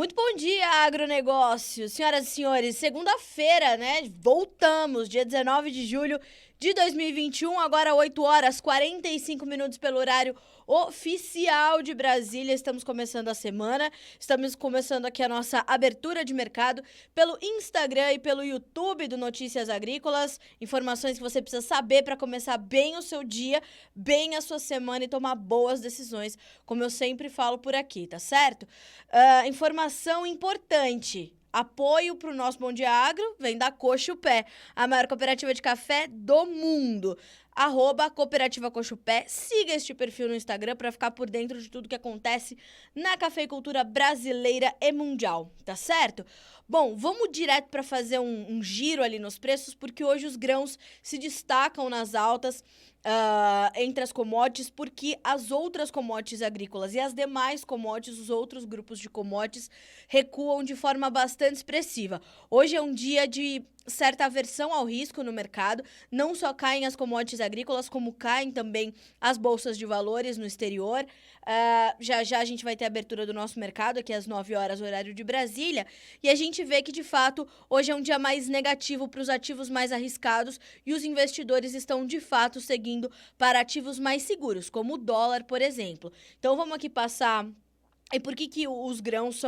Muito bom dia, agronegócio. Senhoras e senhores, segunda-feira, né? Voltamos, dia 19 de julho de 2021, agora 8 horas 45 minutos pelo horário oficial de Brasília. Estamos começando a semana, estamos começando aqui a nossa abertura de mercado pelo Instagram e pelo YouTube do Notícias Agrícolas. Informações que você precisa saber para começar bem o seu dia, bem a sua semana e tomar boas decisões, como eu sempre falo por aqui, tá certo? Informação importante. Apoio para o nosso Bom Dia Agro vem da Coxa o Pé, a maior cooperativa de café do mundo. @Cooperativa Coxa o Pé. Siga este perfil no Instagram para ficar por dentro de tudo que acontece na cafeicultura brasileira e mundial, tá certo? Bom, vamos direto para fazer um giro ali nos preços, porque hoje os grãos se destacam nas altas entre as commodities, porque as outras commodities agrícolas e as demais commodities, os outros grupos de commodities, recuam de forma bastante expressiva. Hoje é um dia de certa aversão ao risco no mercado, não só caem as commodities agrícolas, como caem também as bolsas de valores no exterior. Já já a gente vai ter a abertura do nosso mercado, aqui às 9 horas, horário de Brasília, e a gente vê que, de fato, hoje é um dia mais negativo para os ativos mais arriscados e os investidores estão, de fato, seguindo para ativos mais seguros, como o dólar, por exemplo. Então, vamos aqui passar. E por que os grãos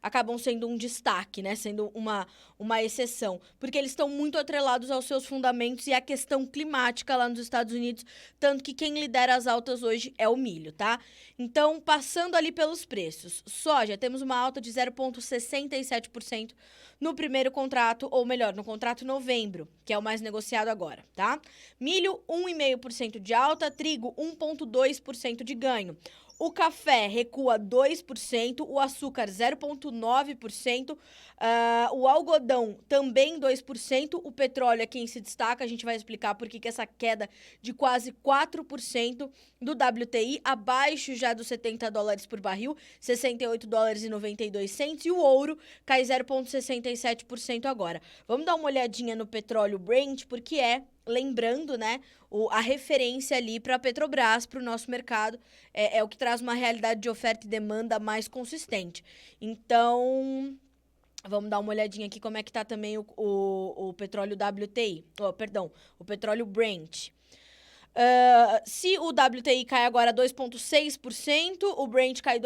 acabam sendo um destaque, né? Sendo uma exceção? Porque eles estão muito atrelados aos seus fundamentos e à questão climática lá nos Estados Unidos, tanto que quem lidera as altas hoje é o milho, tá? Então, passando ali pelos preços. Soja, temos uma alta de 0,67% no primeiro contrato, ou melhor, no contrato novembro, que é o mais negociado agora, tá? Milho, 1,5% de alta, trigo, 1,2% de ganho. O café recua 2%, o açúcar 0,9%, o algodão também 2%, o petróleo é quem se destaca, a gente vai explicar por que essa queda de quase 4% do WTI, abaixo já dos $70 por barril, $68,92, e o ouro cai 0,67% agora. Vamos dar uma olhadinha no petróleo Brent, porque lembrando, né, a referência ali para a Petrobras, para o nosso mercado, é o que traz uma realidade de oferta e demanda mais consistente. Então, vamos dar uma olhadinha aqui como é que tá também o petróleo WTI, o petróleo Brent. Se o WTI cai agora 2,6%, o Brent cai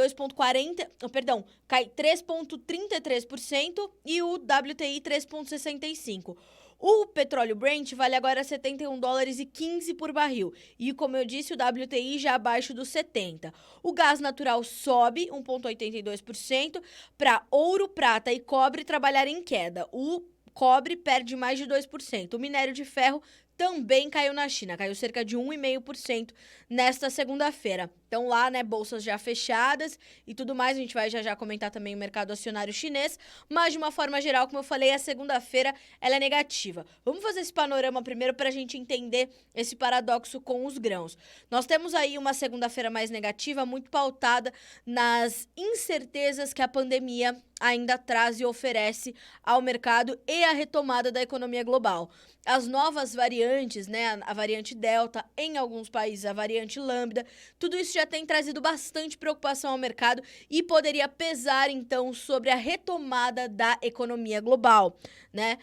cai 3,33% e o WTI 3,65%. O petróleo Brent vale agora $71,15 por barril. E, como eu disse, o WTI já abaixo dos 70. O gás natural sobe 1,82% para ouro, prata e cobre trabalhar em queda. O cobre perde mais de 2%. O minério de ferro também caiu na China, caiu cerca de 1,5% nesta segunda-feira. Então lá, né, bolsas já fechadas e tudo mais, a gente vai já comentar também o mercado acionário chinês, mas de uma forma geral, como eu falei, a segunda-feira ela é negativa. Vamos fazer esse panorama primeiro para a gente entender esse paradoxo com os grãos. Nós temos aí uma segunda-feira mais negativa, muito pautada nas incertezas que a pandemia ainda traz e oferece ao mercado e a retomada da economia global. As novas variantes, né, a variante Delta, em alguns países a variante Lambda, tudo isso já tem trazido bastante preocupação ao mercado e poderia pesar, então, sobre a retomada da economia global, né?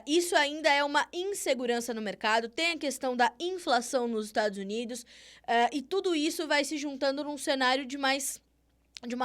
Isso ainda é uma insegurança no mercado, tem a questão da inflação nos Estados Unidos, e tudo isso vai se juntando num cenário de uma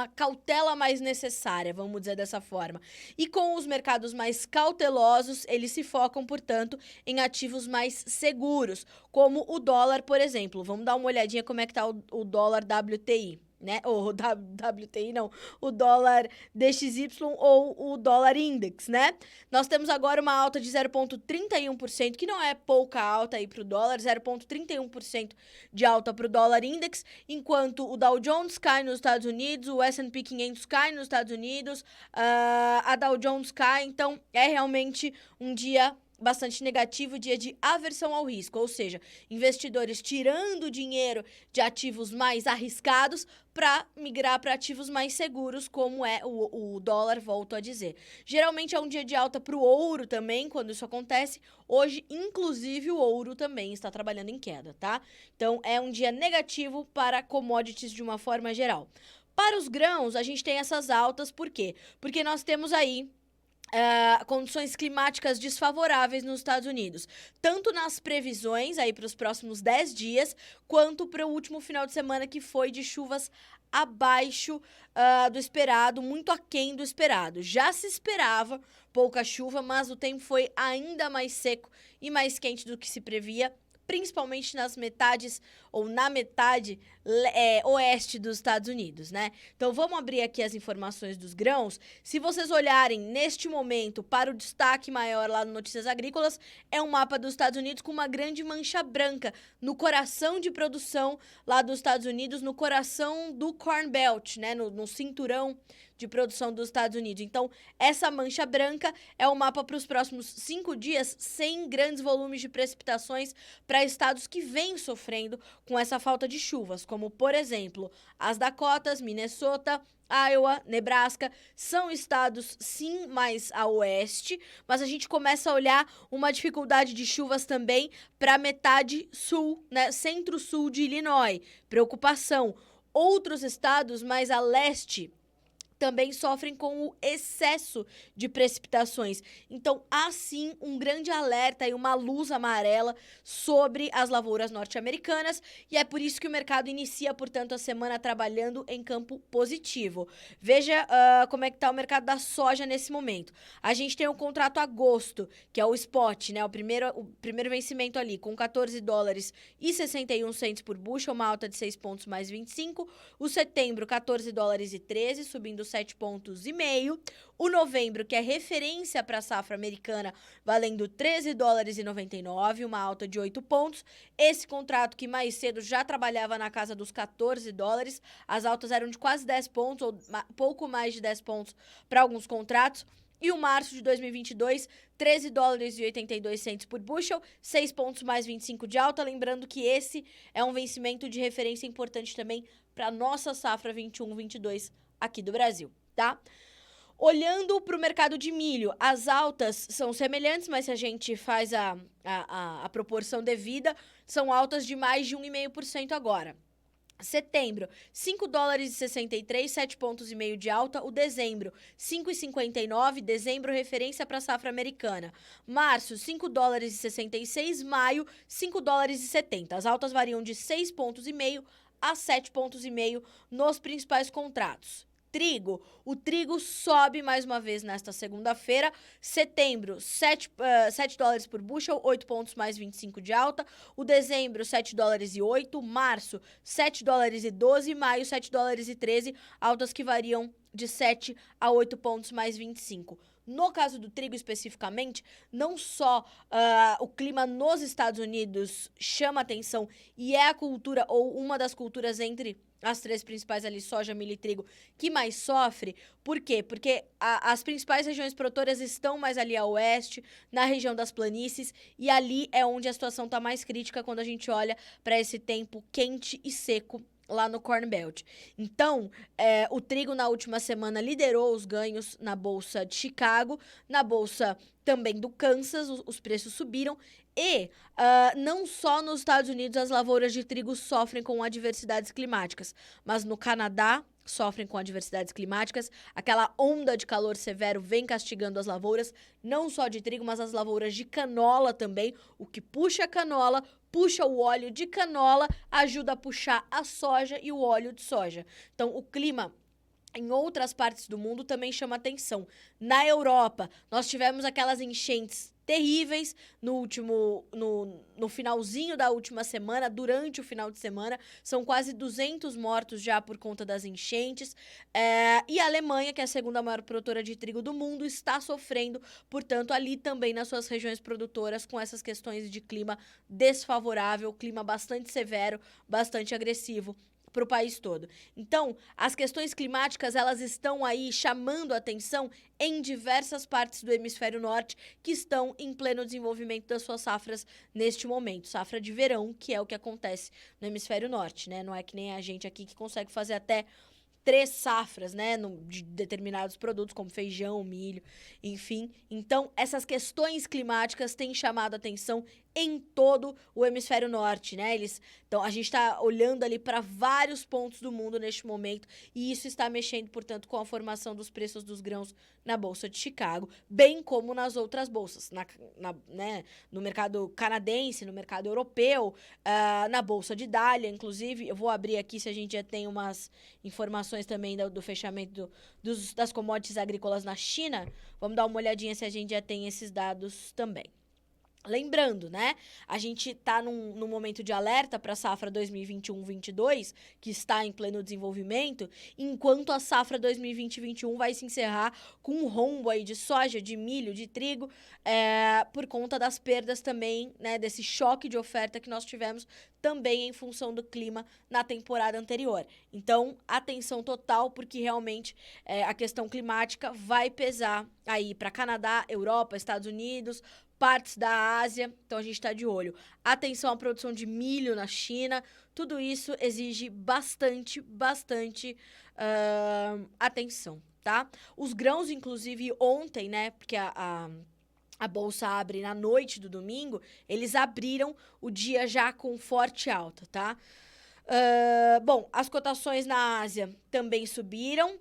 cautela mais necessária, vamos dizer dessa forma. E com os mercados mais cautelosos, eles se focam, portanto, em ativos mais seguros, como o dólar, por exemplo. Vamos dar uma olhadinha como é que está o dólar WTI, né? Ou WTI não, o dólar DXY ou o dólar index, né? Nós temos agora uma alta de 0,31%, que não é pouca alta aí para o dólar, 0,31% de alta para o dólar index, enquanto o Dow Jones cai nos Estados Unidos, o S&P 500 cai nos Estados Unidos, a Dow Jones cai, então é realmente um dia bastante negativo, dia de aversão ao risco, ou seja, investidores tirando dinheiro de ativos mais arriscados para migrar para ativos mais seguros, como é o dólar, volto a dizer. Geralmente é um dia de alta para o ouro também, quando isso acontece. Hoje, inclusive, o ouro também está trabalhando em queda, tá? Então, é um dia negativo para commodities de uma forma geral. Para os grãos, a gente tem essas altas, por quê? Porque nós temos aí condições climáticas desfavoráveis nos Estados Unidos, tanto nas previsões aí para os próximos 10 dias, quanto para o último final de semana que foi de chuvas abaixo do esperado, muito aquém do esperado. Já se esperava pouca chuva, mas o tempo foi ainda mais seco e mais quente do que se previa, principalmente nas metades, ou na metade oeste dos Estados Unidos, né? Então, vamos abrir aqui as informações dos grãos. Se vocês olharem, neste momento, para o destaque maior lá no Notícias Agrícolas, é um mapa dos Estados Unidos com uma grande mancha branca no coração de produção lá dos Estados Unidos, no coração do Corn Belt, né? No cinturão de produção dos Estados Unidos. Então, essa mancha branca é o mapa para os próximos 5 dias, sem grandes volumes de precipitações para estados que vêm sofrendo com essa falta de chuvas, como, por exemplo, as Dakotas, Minnesota, Iowa, Nebraska, são estados, sim, mais a oeste, mas a gente começa a olhar uma dificuldade de chuvas também para a metade sul, né, centro-sul de Illinois. Preocupação. Outros estados mais a leste também sofrem com o excesso de precipitações. Então, há sim um grande alerta e uma luz amarela sobre as lavouras norte-americanas, e é por isso que o mercado inicia, portanto, a semana trabalhando em campo positivo. Veja como é que está o mercado da soja nesse momento. A gente tem o contrato agosto, que é o spot, né? O primeiro vencimento ali, com $14,61 por bushel, uma alta de 6 pontos mais 25. O setembro, $14,13, subindo 7 pontos e meio. O novembro, que é referência para a safra americana, valendo $13,99, uma alta de 8 pontos. Esse contrato que mais cedo já trabalhava na casa dos $14, as altas eram de quase 10 pontos, ou pouco mais de 10 pontos para alguns contratos. E o março de 2022, $13,82 por bushel, 6 pontos mais 25 de alta. Lembrando que esse é um vencimento de referência importante também para a nossa safra 21-22 aqui do Brasil, tá? Olhando para o mercado de milho, as altas são semelhantes, mas se a gente faz a proporção devida, são altas de mais de 1,5% agora. Setembro, $5,63, 7 pontos e meio de alta. O dezembro, $5,59, dezembro referência para a safra americana. Março, $5,66, maio, $5,70. As altas variam de 6 pontos e meio a 7 pontos e meio nos principais contratos. Trigo, o trigo sobe mais uma vez nesta segunda-feira. Setembro, $7 por bushel, 8 pontos mais 25 de alta. O dezembro, $7,08. Março, $7,12. Maio, $7,13. Altas que variam de 7 a 8 pontos mais 25. No caso do trigo especificamente, não só o clima nos Estados Unidos chama atenção e é a cultura, ou uma das culturas entre as 3 principais ali, soja, milho e trigo, que mais sofre. Por quê? Porque as principais regiões produtoras estão mais ali a oeste, na região das planícies, e ali é onde a situação está mais crítica quando a gente olha para esse tempo quente e seco lá no Corn Belt. Então, o trigo na última semana liderou os ganhos na Bolsa de Chicago, na Bolsa também do Kansas, os preços subiram. E não só nos Estados Unidos as lavouras de trigo sofrem com adversidades climáticas, mas no Canadá sofrem com adversidades climáticas. Aquela onda de calor severo vem castigando as lavouras, não só de trigo, mas as lavouras de canola também. O que puxa a canola, puxa o óleo de canola, ajuda a puxar a soja e o óleo de soja. Então, o clima em outras partes do mundo também chama atenção. Na Europa, nós tivemos aquelas enchentes terríveis no finalzinho da última semana, durante o final de semana. São quase 200 mortos já por conta das enchentes. E a Alemanha, que é a segunda maior produtora de trigo do mundo, está sofrendo, portanto, ali também nas suas regiões produtoras, com essas questões de clima desfavorável, clima bastante severo, bastante agressivo para o país todo. Então, as questões climáticas, elas estão aí chamando a atenção em diversas partes do hemisfério norte que estão em pleno desenvolvimento das suas safras neste momento. Safra de verão, que é o que acontece no hemisfério norte, né? Não é que nem a gente aqui que consegue fazer até 3 safras, né, de determinados produtos, como feijão, milho, enfim. Então, essas questões climáticas têm chamado a atenção em todo o hemisfério norte, né? Então, a gente está olhando ali para vários pontos do mundo neste momento e isso está mexendo, portanto, com a formação dos preços dos grãos na Bolsa de Chicago, bem como nas outras bolsas, né? No mercado canadense, no mercado europeu, na Bolsa de Dália, inclusive. Eu vou abrir aqui se a gente já tem umas informações também do fechamento das commodities agrícolas na China. Vamos dar uma olhadinha se a gente já tem esses dados também. Lembrando, né? A gente está num momento de alerta para a safra 2021-22, que está em pleno desenvolvimento, enquanto a safra 2020-21 vai se encerrar com um rombo aí de soja, de milho, de trigo, por conta das perdas também, né? Desse choque de oferta que nós tivemos também em função do clima na temporada anterior. Então, atenção total, porque realmente a questão climática vai pesar aí para Canadá, Europa, Estados Unidos, partes da Ásia, então a gente está de olho. Atenção à produção de milho na China, tudo isso exige bastante atenção, tá? Os grãos, inclusive, ontem, né, porque a bolsa abre na noite do domingo, eles abriram o dia já com forte alta, tá? Bom, as cotações na Ásia também subiram.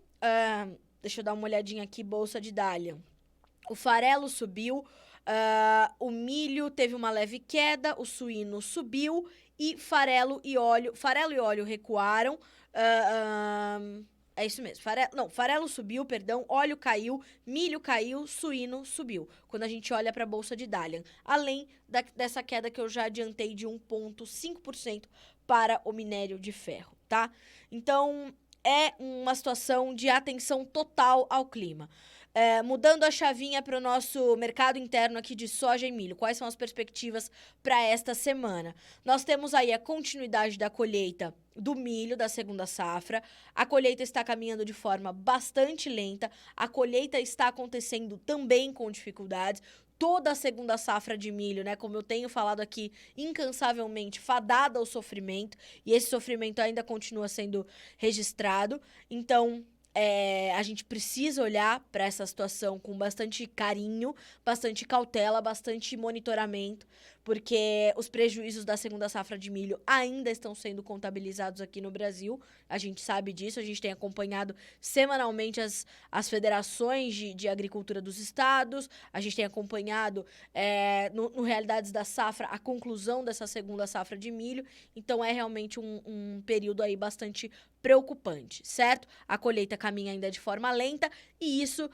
Deixa eu dar uma olhadinha aqui, Bolsa de Dália. O farelo subiu, o milho teve uma leve queda, o suíno subiu e farelo e óleo recuaram. É isso mesmo, farelo subiu, perdão, óleo caiu, milho caiu, suíno subiu, quando a gente olha para a Bolsa de Dalian, além dessa queda que eu já adiantei de 1,5% para o minério de ferro, tá? Então, é uma situação de atenção total ao clima. Mudando a chavinha para o nosso mercado interno aqui de soja e milho, quais são as perspectivas para esta semana? Nós temos aí a continuidade da colheita do milho da segunda safra. A colheita está caminhando de forma bastante lenta, a colheita está acontecendo também com dificuldades. Toda a segunda safra de milho, né, como eu tenho falado aqui, incansavelmente fadada ao sofrimento, e esse sofrimento ainda continua sendo registrado. Então, a gente precisa olhar para essa situação com bastante carinho, bastante cautela, bastante monitoramento, porque os prejuízos da segunda safra de milho ainda estão sendo contabilizados aqui no Brasil. A gente sabe disso, a gente tem acompanhado semanalmente as federações de agricultura dos estados, a gente tem acompanhado no Realidades da Safra a conclusão dessa segunda safra de milho, então é realmente um período aí bastante preocupante, certo? A colheita caminha ainda de forma lenta e isso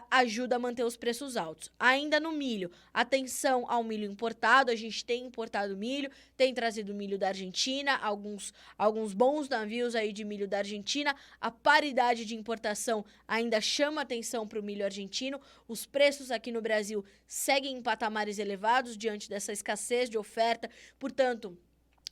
ajuda a manter os preços altos. Ainda no milho, atenção ao milho importado, a gente tem importado milho, tem trazido milho da Argentina, alguns bons navios aí de milho da Argentina, a paridade de importação ainda chama atenção para o milho argentino, os preços aqui no Brasil seguem em patamares elevados diante dessa escassez de oferta, portanto,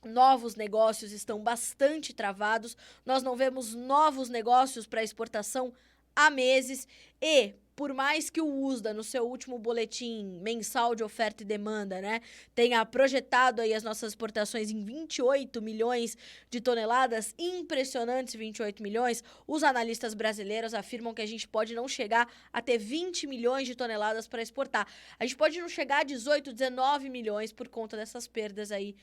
novos negócios estão bastante travados, nós não vemos novos negócios para exportação há meses e, por mais que o USDA, no seu último boletim mensal de oferta e demanda, né, tenha projetado aí as nossas exportações em 28 milhões de toneladas, impressionantes 28 milhões, os analistas brasileiros afirmam que a gente pode não chegar a ter 20 milhões de toneladas para exportar. A gente pode não chegar a 18, 19 milhões por conta dessas perdas aí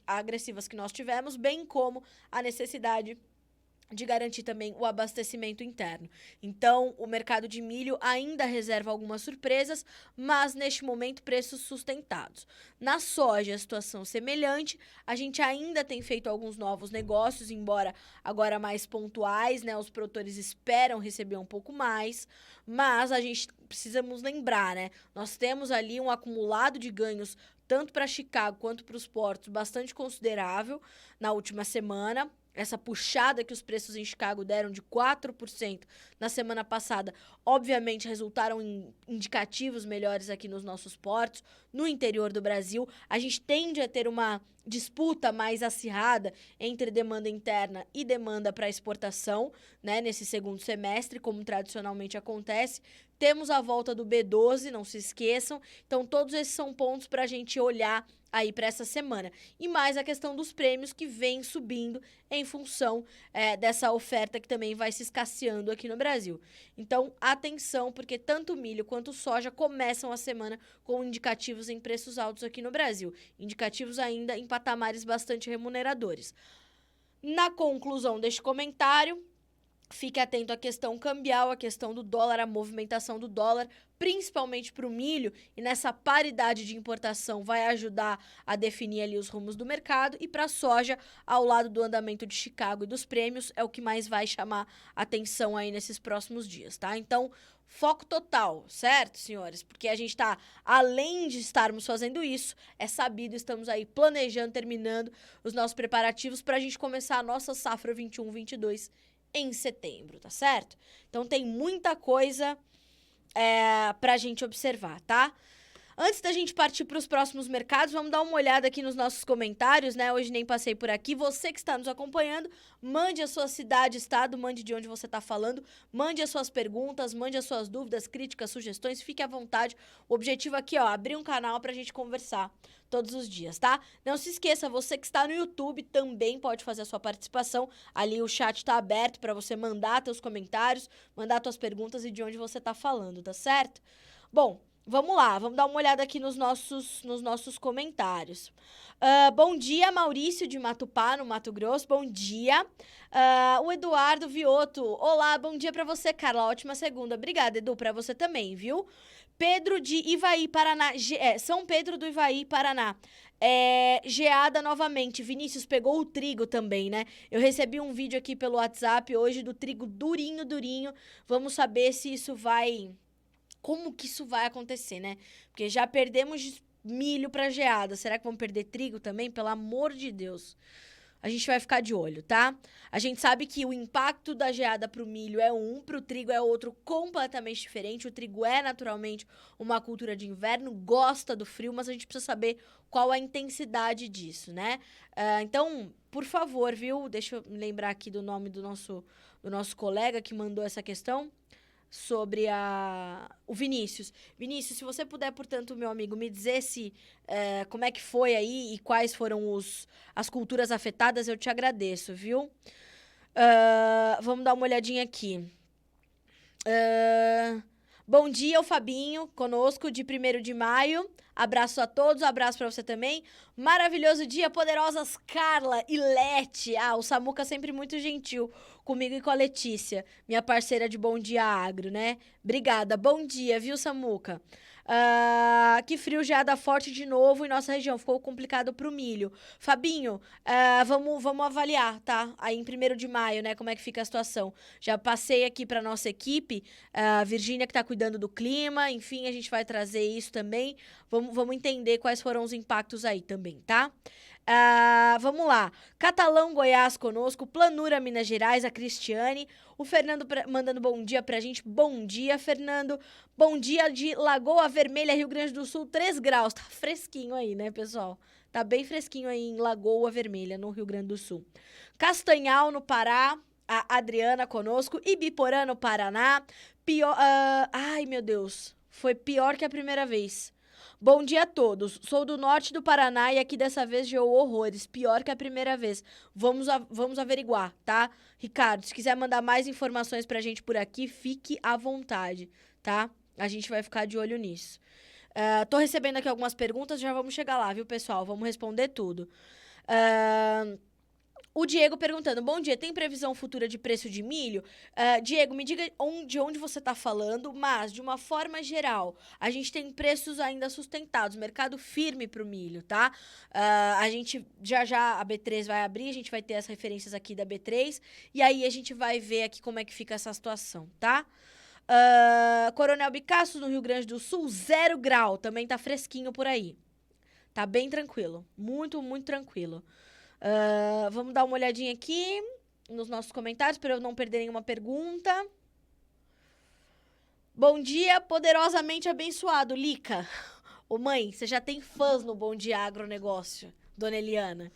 agressivas que nós tivemos, bem como a necessidade de garantir também o abastecimento interno. Então, o mercado de milho ainda reserva algumas surpresas, mas neste momento preços sustentados. Na soja, a situação semelhante, a gente ainda tem feito alguns novos negócios, embora agora mais pontuais, né? Os produtores esperam receber um pouco mais, mas a gente precisamos lembrar, né? Nós temos ali um acumulado de ganhos tanto para Chicago quanto para os portos bastante considerável na última semana. Essa puxada que os preços em Chicago deram de 4% na semana passada, obviamente resultaram em indicativos melhores aqui nos nossos portos, no interior do Brasil. A gente tende a ter uma disputa mais acirrada entre demanda interna e demanda para exportação, né, nesse segundo semestre, como tradicionalmente acontece. Temos a volta do B12, não se esqueçam. Então, todos esses são pontos para a gente olhar aí para essa semana. E mais a questão dos prêmios que vem subindo em função dessa oferta que também vai se escasseando aqui no Brasil. Então, atenção, porque tanto o milho quanto o soja começam a semana com indicativos em preços altos aqui no Brasil. Indicativos ainda em patamares bastante remuneradores. Na conclusão deste comentário, fique atento à questão cambial, à questão do dólar, a movimentação do dólar, principalmente para o milho, e nessa paridade de importação vai ajudar a definir ali os rumos do mercado, e para a soja, ao lado do andamento de Chicago e dos prêmios, é o que mais vai chamar atenção aí nesses próximos dias, tá? Então, foco total, certo, senhores? Porque a gente tá, além de estarmos fazendo isso, é sabido, estamos aí planejando, terminando os nossos preparativos para a gente começar a nossa safra 21-22 em setembro, tá certo? Então tem muita coisa pra gente observar, tá? Antes da gente partir para os próximos mercados, vamos dar uma olhada aqui nos nossos comentários, né? Hoje nem passei por aqui. Você que está nos acompanhando, mande a sua cidade, estado, mande de onde você está falando, mande as suas perguntas, mande as suas dúvidas, críticas, sugestões, fique à vontade. O objetivo aqui, ó, abrir um canal para a gente conversar todos os dias, tá? Não se esqueça, você que está no YouTube também pode fazer a sua participação. Ali o chat está aberto para você mandar teus comentários, mandar tuas perguntas e de onde você está falando, tá certo? Bom, vamos lá, vamos dar uma olhada aqui nos nossos comentários. Bom dia, Maurício de Matupá, no Mato Grosso. Bom dia. O Eduardo Vioto. Olá, bom dia pra você, Carla. Ótima segunda. Obrigada, Edu, pra você também, viu? Pedro de Ivaí, Paraná. São Pedro do Ivaí, Paraná. Geada novamente. Vinícius pegou o trigo também, né? Eu recebi um vídeo aqui pelo WhatsApp hoje do trigo durinho, durinho. Vamos saber se isso vai... Como que isso vai acontecer, né? Porque já perdemos milho para geada. Será que vamos perder trigo também? Pelo amor de Deus. A gente vai ficar de olho, tá? A gente sabe que o impacto da geada pro milho é um, pro trigo é outro completamente diferente. O trigo é naturalmente uma cultura de inverno, gosta do frio, mas a gente precisa saber qual a intensidade disso, né? Então, por favor, viu? Deixa eu me lembrar aqui do nome do nosso colega que mandou essa questão. Sobre o Vinícius. Vinícius, se você puder, portanto, meu amigo, me dizer como é que foi aí e quais foram as culturas afetadas, eu te agradeço, viu? Vamos dar uma olhadinha aqui. Bom dia, o Fabinho, conosco, de 1º de maio. Abraço a todos, abraço pra você também. Maravilhoso dia, poderosas Carla e Lete. O Samuca sempre muito gentil comigo e com a Letícia, minha parceira de Bom Dia Agro, né? Obrigada, bom dia, viu, Samuca? Que frio, geada forte de novo em nossa região, ficou complicado pro milho. Fabinho, vamos avaliar, tá? Aí em 1º de maio, né, como é que fica a situação. Já passei aqui pra nossa equipe, a Virgínia que tá cuidando do clima, enfim, a gente vai trazer isso também. Vamos entender quais foram os impactos aí também, tá? Vamos lá. Catalão, Goiás conosco, Planura, Minas Gerais, a Cristiane. O Fernando mandando bom dia pra gente. Bom dia, Fernando. Bom dia de Lagoa Vermelha, Rio Grande do Sul, 3 graus. Tá fresquinho aí, né, pessoal? Tá bem fresquinho aí em Lagoa Vermelha, no Rio Grande do Sul. Castanhal, no Pará. A Adriana conosco. Ibiporã, no Paraná. Ai, meu Deus. Foi pior que a primeira vez. Bom dia a todos. Sou do norte do Paraná e aqui dessa vez geou horrores. Pior que a primeira vez. Vamos averiguar, tá? Ricardo, se quiser mandar mais informações pra gente por aqui, fique à vontade, tá? A gente vai ficar de olho nisso. Tô recebendo aqui algumas perguntas, já vamos chegar lá, viu, pessoal? Vamos responder tudo. O Diego perguntando, bom dia, tem previsão futura de preço de milho? Diego, me diga de onde você está falando, mas de uma forma geral, a gente tem preços ainda sustentados, mercado firme para o milho, tá? A gente, já a B3 vai abrir, a gente vai ter as referências aqui da B3, e aí a gente vai ver aqui como é que fica essa situação, tá? Coronel Bicaços, no Rio Grande do Sul, 0 grau, também tá fresquinho por aí. Tá bem tranquilo, muito, muito tranquilo. Vamos dar uma olhadinha aqui nos nossos comentários para eu não perder nenhuma pergunta. Bom dia, poderosamente abençoado, Lica. Ô mãe, você já tem fãs no Bom Dia Agronegócio. dona Eliana.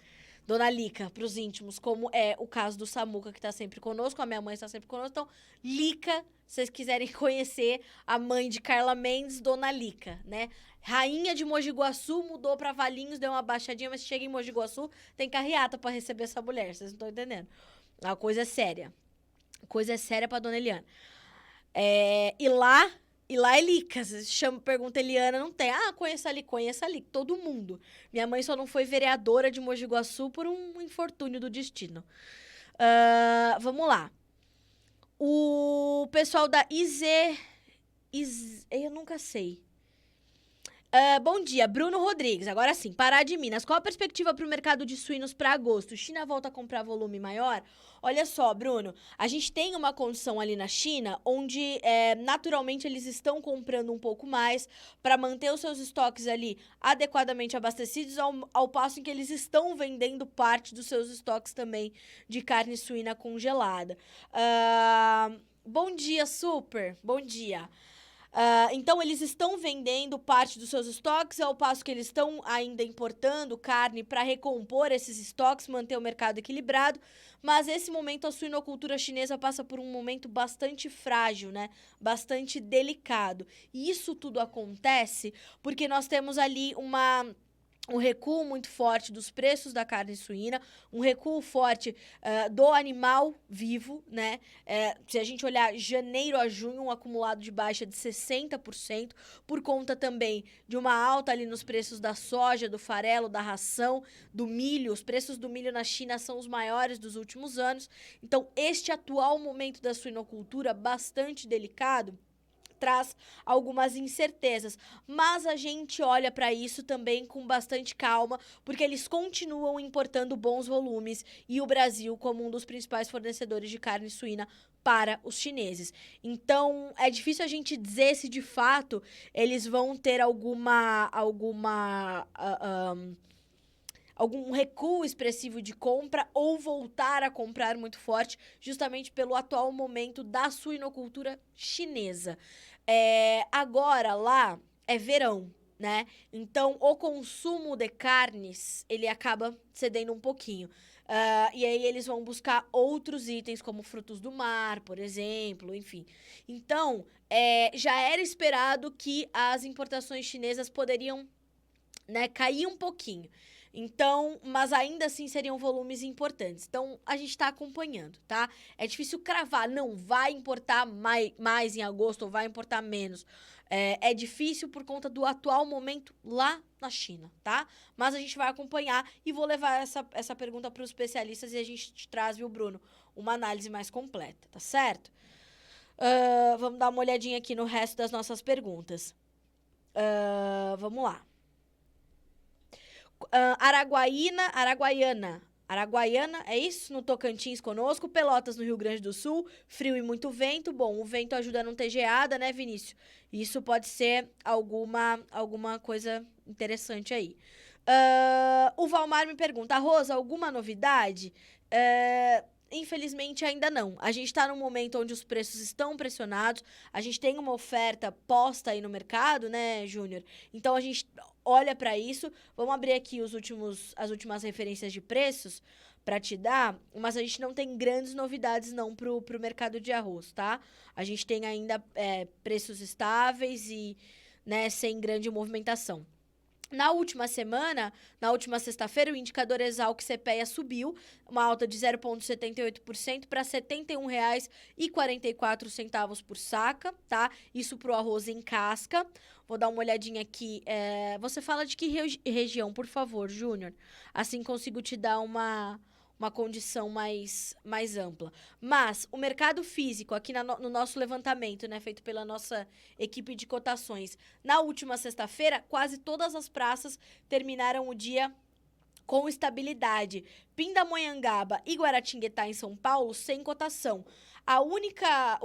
Dona Lica, para os íntimos, como é o caso do Samuca, que está sempre conosco, a minha mãe está sempre conosco. Então, Lica, se vocês quiserem conhecer a mãe de Carla Mendes, Dona Lica, né? Rainha de Mogi Guaçu, mudou para Valinhos, deu uma baixadinha, mas chega em Mogi Guaçu, tem carreata para receber essa mulher, vocês não estão entendendo. A coisa é séria. A coisa é séria para Dona Eliana. E lá é Lica. Você chama, pergunta Eliana, não tem. Ah, conheço ali, todo mundo. Minha mãe só não foi vereadora de Mogi Guaçu por um infortúnio do destino. Vamos lá. O pessoal da eu nunca sei. Bom dia, Bruno Rodrigues. Agora sim, Pará de Minas. Qual a perspectiva para o mercado de suínos para agosto? China volta a comprar volume maior? Olha só, Bruno, a gente tem uma condição ali na China onde, naturalmente, eles estão comprando um pouco mais para manter os seus estoques ali adequadamente abastecidos, ao passo em que eles estão vendendo parte dos seus estoques também de carne suína congelada. Bom dia, super. Bom dia. Então, eles estão vendendo parte dos seus estoques, ao passo que eles estão ainda importando carne para recompor esses estoques, manter o mercado equilibrado. Mas, nesse momento, a suinocultura chinesa passa por um momento bastante frágil, né? Bastante delicado. E isso tudo acontece porque nós temos ali um recuo muito forte dos preços da carne suína, um recuo forte do animal vivo, né? Se a gente olhar janeiro a junho, um acumulado de baixa de 60%, por conta também de uma alta ali nos preços da soja, do farelo, da ração, do milho. Os preços do milho na China são os maiores dos últimos anos. Então, este atual momento da suinocultura, bastante delicado, traz algumas incertezas, mas a gente olha para isso também com bastante calma, porque eles continuam importando bons volumes e o Brasil como um dos principais fornecedores de carne suína para os chineses. Então, é difícil a gente dizer se de fato eles vão ter algum recuo expressivo de compra ou voltar a comprar muito forte, justamente pelo atual momento da suinocultura chinesa. Agora, lá, é verão, né? Então, o consumo de carnes, ele acaba cedendo um pouquinho. E aí, eles vão buscar outros itens, como frutos do mar, por exemplo, enfim. Então, já era esperado que as importações chinesas poderiam, né, cair um pouquinho. Então, mas ainda assim seriam volumes importantes. Então, a gente está acompanhando, tá? É difícil cravar, não vai importar mais em agosto ou vai importar menos. É difícil por conta do atual momento lá na China, tá? Mas a gente vai acompanhar e vou levar essa pergunta para os especialistas e a gente te traz, viu, Bruno, uma análise mais completa, tá certo? Vamos dar uma olhadinha aqui no resto das nossas perguntas. Vamos lá. Araguaiana, é isso? No Tocantins conosco, Pelotas no Rio Grande do Sul, frio e muito vento. Bom, o vento ajuda a não ter geada, né, Vinícius? Isso pode ser alguma coisa interessante aí. O Valmar me pergunta, Rosa, alguma novidade? Infelizmente, ainda não. A gente está num momento onde os preços estão pressionados, a gente tem uma oferta posta aí no mercado, né, Júnior? Então, a gente olha para isso. Vamos abrir aqui as últimas referências de preços para te dar, mas a gente não tem grandes novidades não pro mercado de arroz, tá? A gente tem ainda preços estáveis e, né, sem grande movimentação. Na última sexta-feira, o indicador Exalc CPEA subiu, uma alta de 0,78% para R$ 71,44 por saca, tá? Isso para o arroz em casca. Vou dar uma olhadinha aqui. Você fala de que região, por favor, Júnior? Assim consigo te dar uma condição mais ampla. Mas o mercado físico, aqui no nosso levantamento, né, feito pela nossa equipe de cotações, na última sexta-feira, quase todas as praças terminaram o dia com estabilidade. Pindamonhangaba e Guaratinguetá, em São Paulo, sem cotação. A única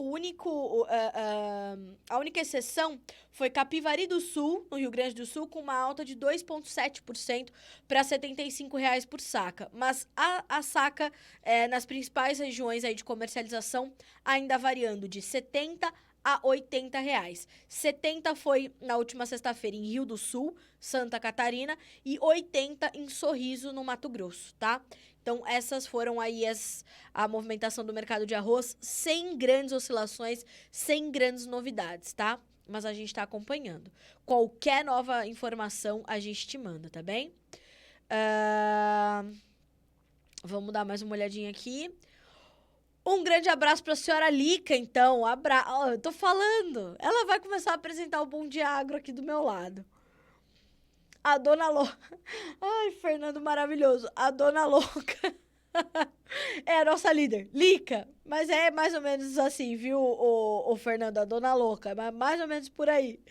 exceção foi Capivari do Sul, no Rio Grande do Sul, com uma alta de 2,7% para R$ 75,00 por saca. Mas a saca, nas principais regiões aí de comercialização, ainda variando de 70 a R$ 80. 70 foi na última sexta-feira em Rio do Sul, Santa Catarina, e 80 em Sorriso, no Mato Grosso, tá? Então, essas foram aí a movimentação do mercado de arroz, sem grandes oscilações, sem grandes novidades, tá? Mas a gente tá acompanhando. Qualquer nova informação, a gente te manda, tá bem? Vamos dar mais uma olhadinha aqui. Um grande abraço pra senhora Lica, então. Eu tô falando. Ela vai começar a apresentar o Bom Dia Agro aqui do meu lado. A dona louca. Ai, Fernando maravilhoso. A dona louca é a nossa líder. Lica. Mas é mais ou menos assim, viu, o Fernando? A dona louca. Mais ou menos por aí.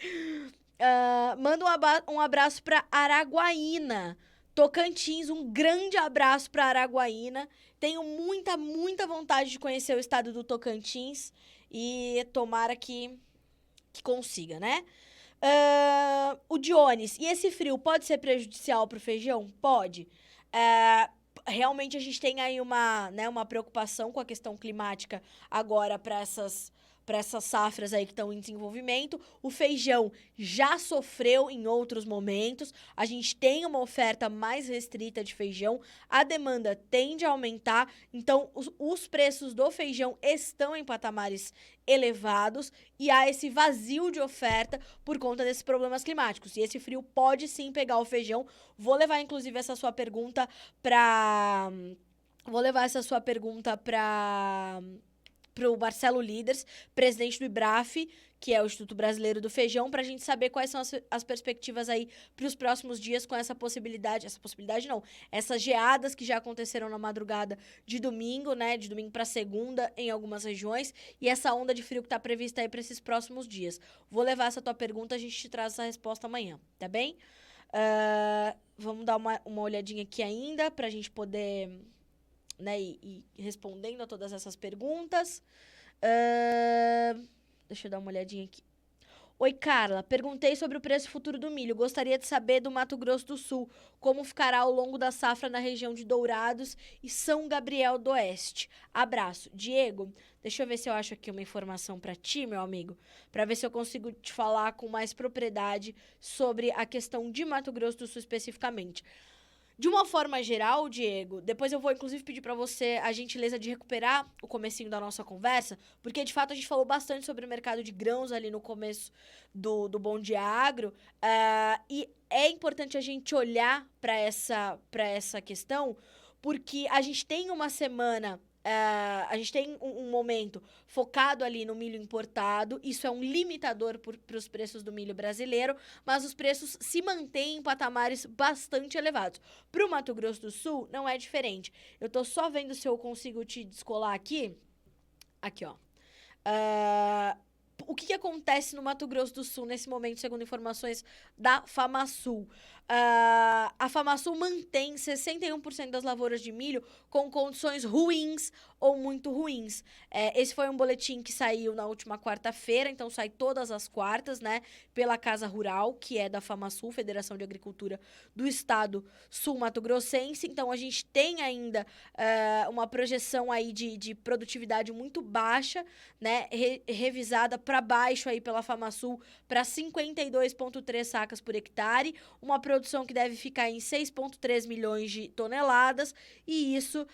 Manda um abraço pra Araguaína, Tocantins. Um grande abraço pra Araguaína. Tenho muita, muita vontade de conhecer o estado do Tocantins e tomara que consiga, né? O Dionis, e esse frio pode ser prejudicial pro feijão? Pode. Realmente a gente tem aí uma preocupação com a questão climática agora para essas safras aí que estão em desenvolvimento. O feijão já sofreu em outros momentos. A gente tem uma oferta mais restrita de feijão. A demanda tende a aumentar. Então, os preços do feijão estão em patamares elevados e há esse vazio de oferta por conta desses problemas climáticos. E esse frio pode sim pegar o feijão. Vou levar, inclusive, essa sua pergunta para o Marcelo Líderes, presidente do IBRAF, que é o Instituto Brasileiro do Feijão, para a gente saber quais são as perspectivas aí para os próximos dias com essas geadas que já aconteceram na madrugada de domingo, né, de domingo para segunda em algumas regiões, e essa onda de frio que está prevista aí para esses próximos dias. Vou levar essa tua pergunta, a gente te traz essa resposta amanhã, tá bem? Vamos dar uma olhadinha aqui ainda, para a gente poder, né, e respondendo a todas essas perguntas. Deixa eu dar uma olhadinha aqui. Oi, Carla. Perguntei sobre o preço futuro do milho. Gostaria de saber do Mato Grosso do Sul, como ficará ao longo da safra na região de Dourados e São Gabriel do Oeste. Abraço. Diego, deixa eu ver se eu acho aqui uma informação para ti, meu amigo, para ver se eu consigo te falar com mais propriedade sobre a questão de Mato Grosso do Sul especificamente. De uma forma geral, Diego, depois eu vou inclusive pedir pra você a gentileza de recuperar o comecinho da nossa conversa, porque de fato a gente falou bastante sobre o mercado de grãos ali no começo do Bom Dia Agro, e é importante a gente olhar para essa questão, porque a gente tem uma semana. A gente tem um momento focado ali no milho importado, isso é um limitador para os preços do milho brasileiro, mas os preços se mantêm em patamares bastante elevados. Para o Mato Grosso do Sul, não é diferente. Eu tô só vendo se eu consigo te descolar aqui. Aqui, ó. O que acontece no Mato Grosso do Sul nesse momento, segundo informações da FamaSul? A FamaSul mantém 61% das lavouras de milho com condições ruins ou muito ruins. Esse foi um boletim que saiu na última quarta-feira, então sai todas as quartas, né, pela Casa Rural, que é da FamaSul, Federação de Agricultura do Estado Sul-Mato-Grossense. Então, a gente tem ainda uma projeção aí de produtividade muito baixa, né, revisada para baixo aí pela FamaSul para 52,3 sacas por hectare, uma produção que deve ficar em 6,3 milhões de toneladas, e isso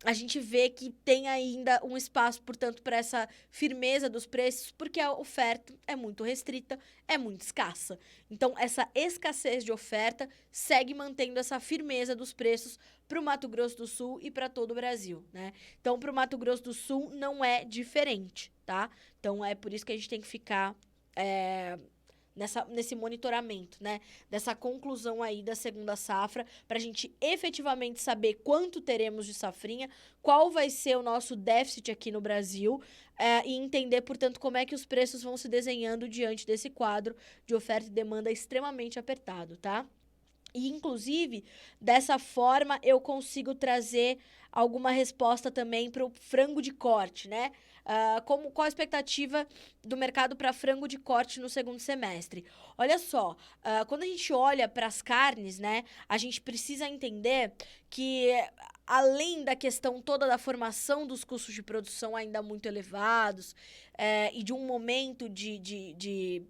a gente vê que tem ainda um espaço, portanto, para essa firmeza dos preços, porque a oferta é muito restrita, é muito escassa. Então, essa escassez de oferta segue mantendo essa firmeza dos preços para o Mato Grosso do Sul e para todo o Brasil, né? Então, para o Mato Grosso do Sul não é diferente, tá? Então, é por isso que a gente tem que ficar nesse monitoramento, né? Dessa conclusão aí da segunda safra, para a gente efetivamente saber quanto teremos de safrinha, qual vai ser o nosso déficit aqui no Brasil, e entender, portanto, como é que os preços vão se desenhando diante desse quadro de oferta e demanda extremamente apertado, tá? E, inclusive, dessa forma, eu consigo trazer alguma resposta também para o frango de corte, né? Qual a expectativa do mercado para frango de corte no segundo semestre? Olha só, quando a gente olha para as carnes, né, a gente precisa entender que além da questão toda da formação dos custos de produção ainda muito elevados, e de um momento de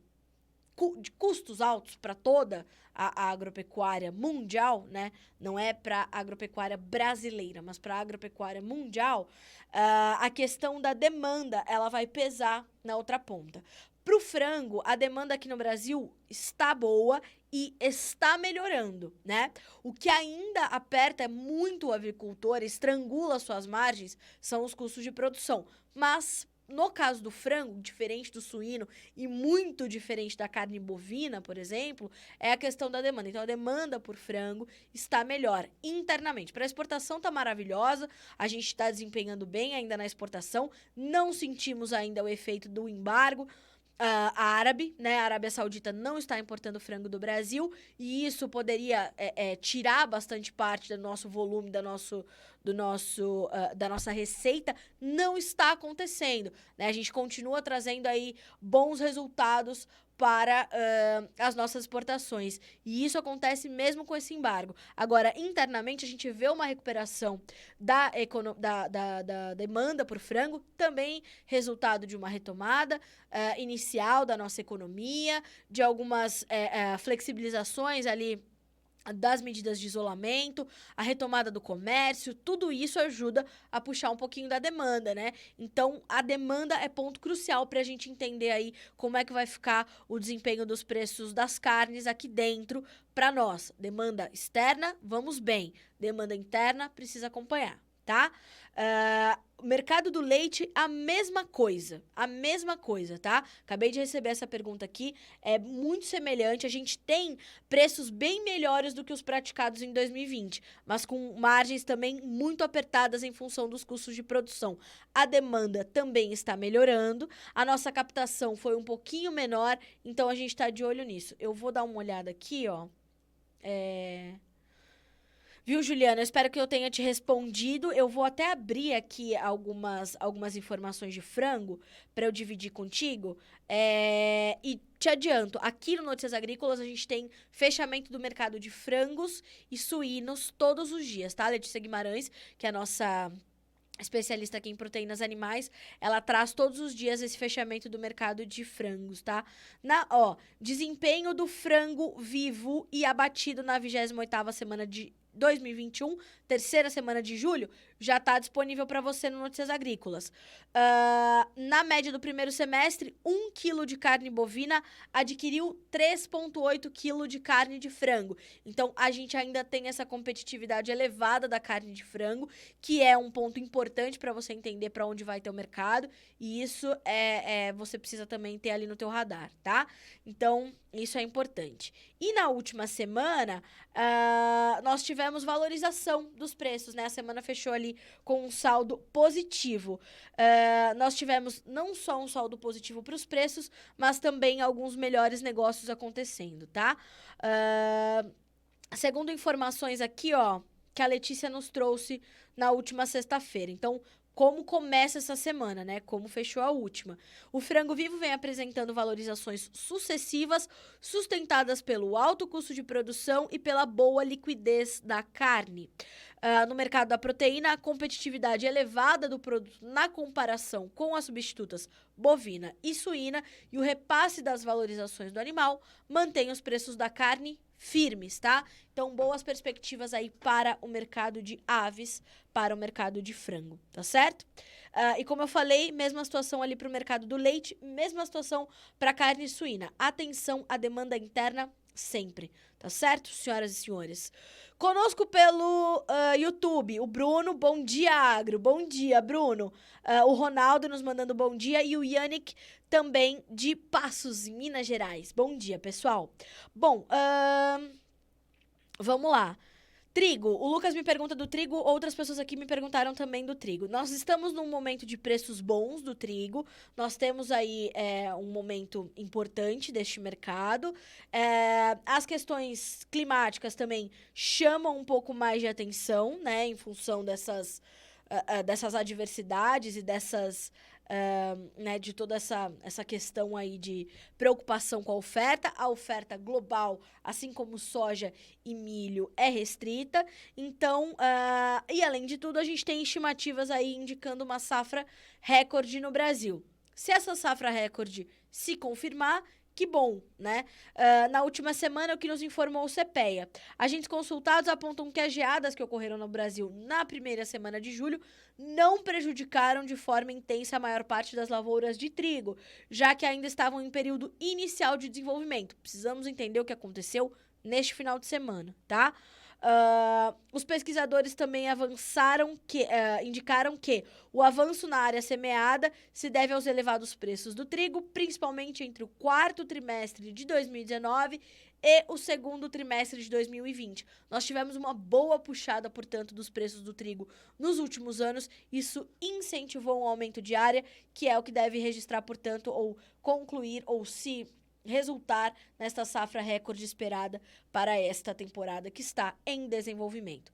custos altos para toda a agropecuária mundial, né? Não é para a agropecuária brasileira, mas para a agropecuária mundial, a questão da demanda, ela vai pesar na outra ponta. Para o frango, a demanda aqui no Brasil está boa e está melhorando, né? O que ainda aperta muito o agricultor, estrangula suas margens, são os custos de produção. Mas, no caso do frango, diferente do suíno e muito diferente da carne bovina, por exemplo, é a questão da demanda. Então, a demanda por frango está melhor internamente. Para a exportação está maravilhosa, a gente está desempenhando bem ainda na exportação, não sentimos ainda o efeito do embargo árabe, né? A Arábia Saudita não está importando frango do Brasil e isso poderia tirar bastante parte do nosso volume, da nossa receita. Não está acontecendo, né? A gente continua trazendo aí bons resultados para as nossas exportações. E isso acontece mesmo com esse embargo. Agora, internamente, a gente vê uma recuperação da demanda por frango, também resultado de uma retomada inicial da nossa economia, de algumas flexibilizações ali das medidas de isolamento, a retomada do comércio, tudo isso ajuda a puxar um pouquinho da demanda, né? Então, a demanda é ponto crucial para a gente entender aí como é que vai ficar o desempenho dos preços das carnes aqui dentro para nós. Demanda externa, vamos bem. Demanda interna, precisa acompanhar, tá? O mercado do leite, a mesma coisa, tá? Acabei de receber essa pergunta aqui, é muito semelhante, a gente tem preços bem melhores do que os praticados em 2020, mas com margens também muito apertadas em função dos custos de produção. A demanda também está melhorando, a nossa captação foi um pouquinho menor, então a gente está de olho nisso. Eu vou dar uma olhada aqui, ó. Viu, Juliana? Eu espero que eu tenha te respondido. Eu vou até abrir aqui algumas informações de frango para eu dividir contigo. E te adianto, aqui no Notícias Agrícolas a gente tem fechamento do mercado de frangos e suínos todos os dias, tá? Letícia Guimarães, que é a nossa especialista aqui em proteínas animais, ela traz todos os dias esse fechamento do mercado de frangos, tá? Desempenho do frango vivo e abatido na 28ª semana de 2021, terceira semana de julho, já está disponível para você no Notícias Agrícolas. Na média do primeiro semestre, 1 quilo de carne bovina adquiriu 3,8 kg de carne de frango. Então, a gente ainda tem essa competitividade elevada da carne de frango, que é um ponto importante para você entender para onde vai ter o mercado, e isso você precisa também ter ali no teu radar, tá? Então, isso é importante. E na última semana, nós tivemos valorização dos preços, né? A semana fechou ali com um saldo positivo. Nós tivemos não só um saldo positivo para os preços, mas também alguns melhores negócios acontecendo, tá? Segundo informações aqui, ó, que a Letícia nos trouxe na última sexta-feira. Então, como começa essa semana, né? Como fechou a última. O frango vivo vem apresentando valorizações sucessivas, sustentadas pelo alto custo de produção e pela boa liquidez da carne. No mercado da proteína, a competitividade elevada do produto na comparação com as substitutas bovina e suína e o repasse das valorizações do animal mantém os preços da carne firmes, tá? Então, boas perspectivas aí para o mercado de aves, para o mercado de frango, tá certo? E como eu falei, mesma situação ali para o mercado do leite, mesma situação para carne suína. Atenção à demanda interna sempre, tá certo, senhoras e senhores? Conosco pelo YouTube, o Bruno, bom dia, Agro, bom dia, Bruno. O Ronaldo nos mandando bom dia e o Yannick também de Passos, em Minas Gerais. Bom dia, pessoal. Bom, vamos lá. Trigo, o Lucas me pergunta do trigo, outras pessoas aqui me perguntaram também do trigo. Nós estamos num momento de preços bons do trigo, nós temos aí um momento importante deste mercado. As questões climáticas também chamam um pouco mais de atenção, né, em função dessas dessas adversidades e dessas... né, de toda essa questão aí de preocupação com a oferta global, assim como soja e milho, é restrita. Então, e além de tudo, a gente tem estimativas aí indicando uma safra recorde no Brasil. Se essa safra recorde se confirmar, que bom, né? Na última semana, o que nos informou o CPEA. Agentes consultados apontam que as geadas que ocorreram no Brasil na primeira semana de julho não prejudicaram de forma intensa a maior parte das lavouras de trigo, já que ainda estavam em período inicial de desenvolvimento. Precisamos entender o que aconteceu neste final de semana, tá? Os pesquisadores também indicaram que o avanço na área semeada se deve aos elevados preços do trigo, principalmente entre o quarto trimestre de 2019 e o segundo trimestre de 2020. Nós tivemos uma boa puxada, portanto, dos preços do trigo nos últimos anos. Isso incentivou um aumento de área, que é o que deve registrar, portanto, ou concluir, ou se resultar nesta safra recorde esperada para esta temporada que está em desenvolvimento.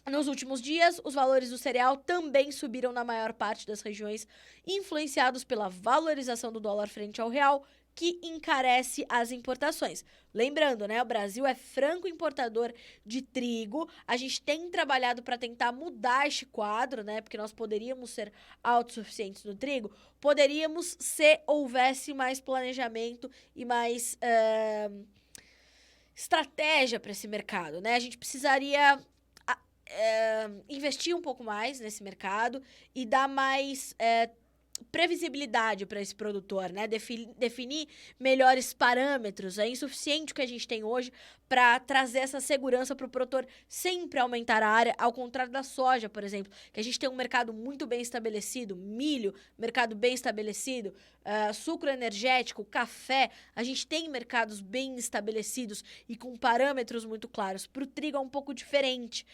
Nos últimos dias, os valores do cereal também subiram na maior parte das regiões, influenciados pela valorização do dólar frente ao real, que encarece as importações. Lembrando, né, o Brasil é franco importador de trigo. A gente tem trabalhado para tentar mudar este quadro, né, porque nós poderíamos ser autossuficientes no trigo. Poderíamos se houvesse mais planejamento e mais estratégia para esse mercado, né? A gente precisaria investir um pouco mais nesse mercado e dar mais previsibilidade para esse produtor, né? Definir melhores parâmetros. É insuficiente o que a gente tem hoje para trazer essa segurança para o produtor sempre aumentar a área, ao contrário da soja, por exemplo, que a gente tem um mercado muito bem estabelecido, milho, mercado bem estabelecido, sucro energético, café, a gente tem mercados bem estabelecidos e com parâmetros muito claros. Para o trigo é um pouco diferente.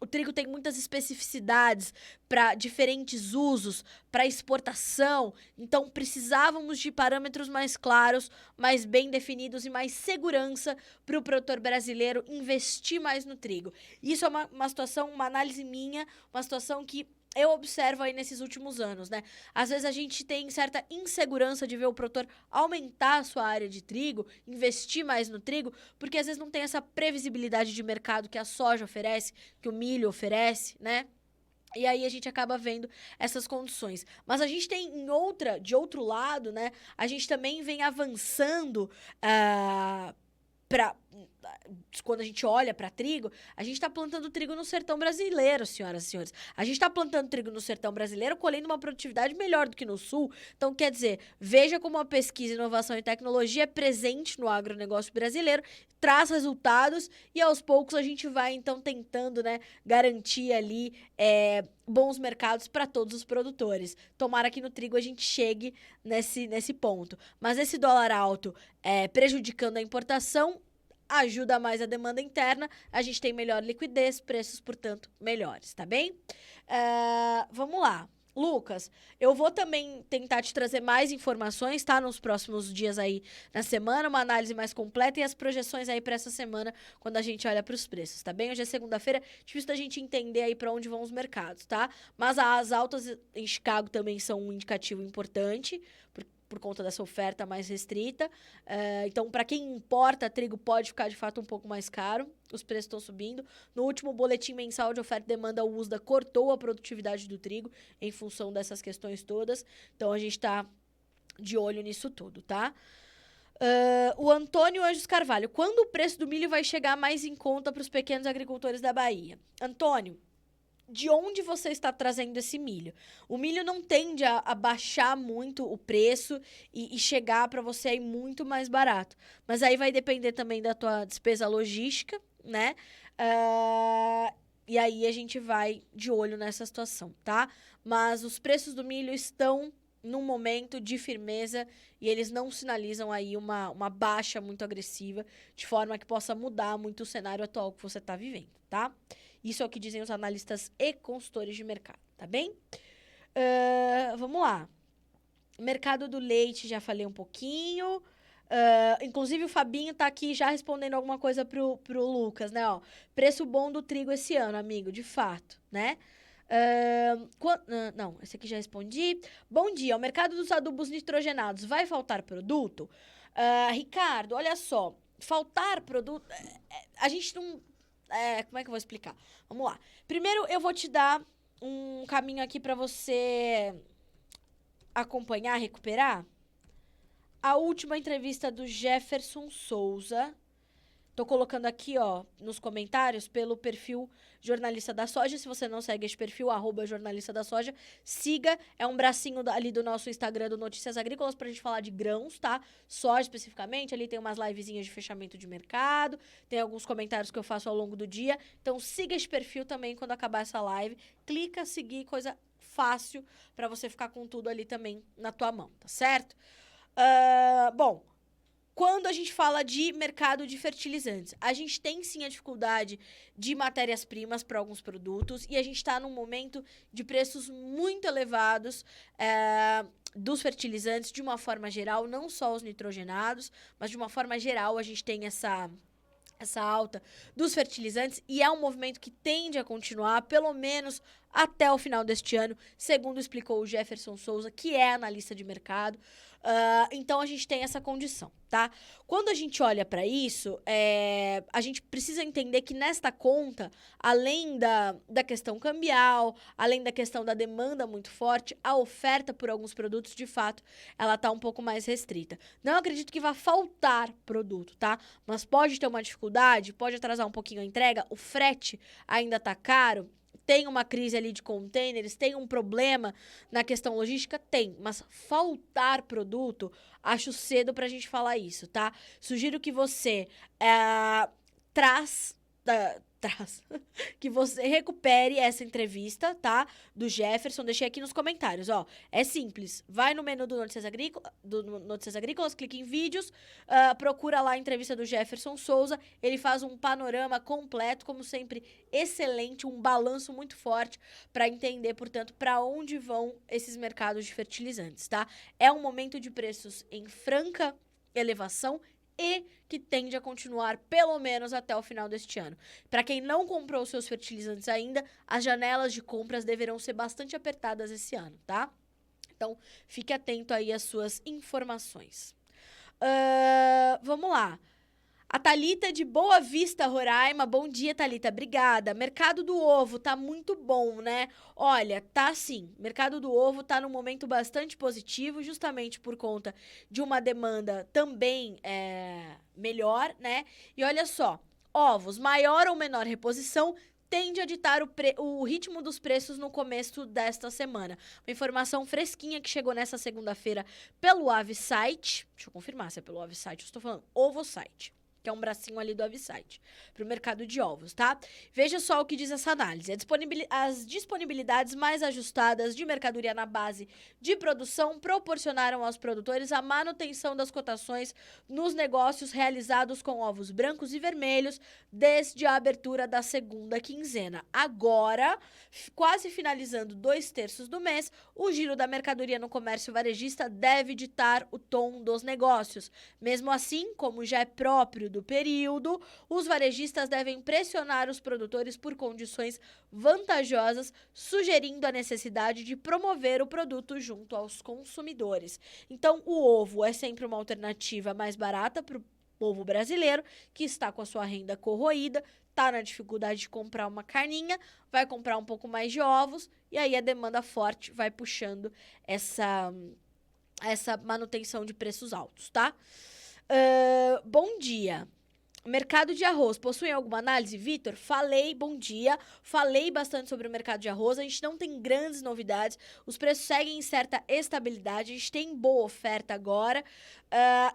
O trigo tem muitas especificidades para diferentes usos, para exportação. Então, precisávamos de parâmetros mais claros, mais bem definidos e mais segurança para o produtor brasileiro investir mais no trigo. Isso é uma situação, uma análise minha, uma situação que eu observo aí nesses últimos anos, né? Às vezes a gente tem certa insegurança de ver o produtor aumentar a sua área de trigo, investir mais no trigo, porque às vezes não tem essa previsibilidade de mercado que a soja oferece, que o milho oferece, né? E aí a gente acaba vendo essas condições. Mas a gente tem de outro lado, né? A gente também vem avançando quando a gente olha para trigo, a gente está plantando trigo no sertão brasileiro, senhoras e senhores. A gente está plantando trigo no sertão brasileiro, colhendo uma produtividade melhor do que no sul. Então, quer dizer, veja como a pesquisa, inovação e tecnologia é presente no agronegócio brasileiro, traz resultados e aos poucos a gente vai, então, tentando, né, garantir ali bons mercados para todos os produtores. Tomara que no trigo a gente chegue nesse ponto. Mas esse dólar alto prejudicando a importação, ajuda mais a demanda interna, a gente tem melhor liquidez, preços, portanto, melhores, tá bem? Vamos lá. Lucas, eu vou também tentar te trazer mais informações, tá? Nos próximos dias aí na semana, uma análise mais completa e as projeções aí para essa semana, quando a gente olha para os preços, tá bem? Hoje é segunda-feira, difícil da gente entender aí para onde vão os mercados, tá? Mas as altas em Chicago também são um indicativo importante, por conta dessa oferta mais restrita. Então, para quem importa, trigo pode ficar, de fato, um pouco mais caro. Os preços estão subindo. No último boletim mensal de oferta e demanda, o USDA cortou a produtividade do trigo em função dessas questões todas. Então, a gente está de olho nisso tudo, tá? O Antônio Anjos Carvalho. Quando o preço do milho vai chegar mais em conta para os pequenos agricultores da Bahia? Antônio, de onde você está trazendo esse milho? O milho não tende a baixar muito o preço e chegar para você aí muito mais barato. Mas aí vai depender também da tua despesa logística, né? E aí a gente vai de olho nessa situação, tá? Mas os preços do milho estão num momento de firmeza e eles não sinalizam aí uma baixa muito agressiva, de forma que possa mudar muito o cenário atual que você está vivendo, tá? Isso é o que dizem os analistas e consultores de mercado, tá bem? Vamos lá. Mercado do leite, já falei um pouquinho. Inclusive, o Fabinho tá aqui já respondendo alguma coisa pro Lucas, né? Ó, preço bom do trigo esse ano, amigo, de fato, né? Não, esse aqui já respondi. Bom dia, o mercado dos adubos nitrogenados vai faltar produto? Ricardo, olha só, faltar produto... a gente não... como é que eu vou explicar? Vamos lá. Primeiro, eu vou te dar um caminho aqui pra você acompanhar, recuperar. A última entrevista do Jefferson Souza. Tô colocando aqui, ó, nos comentários, pelo perfil Jornalista da Soja. Se você não segue esse perfil, @Jornalista da Soja, siga. É um bracinho ali do nosso Instagram do Notícias Agrícolas pra gente falar de grãos, tá? Soja especificamente. Ali tem umas livezinhas de fechamento de mercado. Tem alguns comentários que eu faço ao longo do dia. Então siga esse perfil também quando acabar essa live. Clica, seguir, coisa fácil pra você ficar com tudo ali também na tua mão, tá certo? Bom, quando a gente fala de mercado de fertilizantes, a gente tem sim a dificuldade de matérias-primas para alguns produtos e a gente está num momento de preços muito elevados dos fertilizantes de uma forma geral, não só os nitrogenados, mas de uma forma geral a gente tem essa alta dos fertilizantes e é um movimento que tende a continuar, pelo menos até o final deste ano, segundo explicou o Jefferson Souza, que é analista de mercado. Então, a gente tem essa condição, tá? Quando a gente olha para isso, a gente precisa entender que nesta conta, além da questão cambial, além da questão da demanda muito forte, a oferta por alguns produtos, de fato, ela tá um pouco mais restrita. Não acredito que vá faltar produto, tá? Mas pode ter uma dificuldade, pode atrasar um pouquinho a entrega, o frete ainda tá caro, tem uma crise ali de containers, tem um problema na questão logística? Tem, mas faltar produto, acho cedo pra gente falar isso, tá? Sugiro que você traz que você recupere essa entrevista, tá? Do Jefferson, deixei aqui nos comentários, ó. É simples, vai no menu do Notícias Agrícolas, clica em vídeos, procura lá a entrevista do Jefferson Souza, ele faz um panorama completo, como sempre, excelente, um balanço muito forte para entender, portanto, para onde vão esses mercados de fertilizantes, tá? É um momento de preços em franca elevação e que tende a continuar pelo menos até o final deste ano. Para quem não comprou seus fertilizantes ainda, as janelas de compras deverão ser bastante apertadas esse ano, tá? Então, fique atento aí às suas informações. Vamos lá. A Thalita de Boa Vista, Roraima. Bom dia, Thalita. Obrigada. Mercado do ovo tá muito bom, né? Olha, tá sim. Mercado do ovo tá num momento bastante positivo, justamente por conta de uma demanda também melhor, né? E olha só, ovos, maior ou menor reposição, tende a ditar o ritmo dos preços no começo desta semana. Uma informação fresquinha que chegou nessa segunda-feira pelo Avsite. Deixa eu confirmar se é pelo Avsite. Eu estou falando Ovosite, que é um bracinho ali do Avsite, para o mercado de ovos, tá? Veja só o que diz essa análise. As disponibilidades mais ajustadas de mercadoria na base de produção proporcionaram aos produtores a manutenção das cotações nos negócios realizados com ovos brancos e vermelhos desde a abertura da segunda quinzena. Agora, quase finalizando 2/3 do mês, o giro da mercadoria no comércio varejista deve ditar o tom dos negócios. Mesmo assim, como já é próprio do período, os varejistas devem pressionar os produtores por condições vantajosas, sugerindo a necessidade de promover o produto junto aos consumidores. Então, o ovo é sempre uma alternativa mais barata para o povo brasileiro, que está com a sua renda corroída, está na dificuldade de comprar uma carninha, vai comprar um pouco mais de ovos, e aí a demanda forte vai puxando essa manutenção de preços altos, tá? Bom dia. Mercado de arroz, possui alguma análise, Vitor? Bom dia, falei bastante sobre o mercado de arroz, a gente não tem grandes novidades, os preços seguem em certa estabilidade, a gente tem boa oferta agora,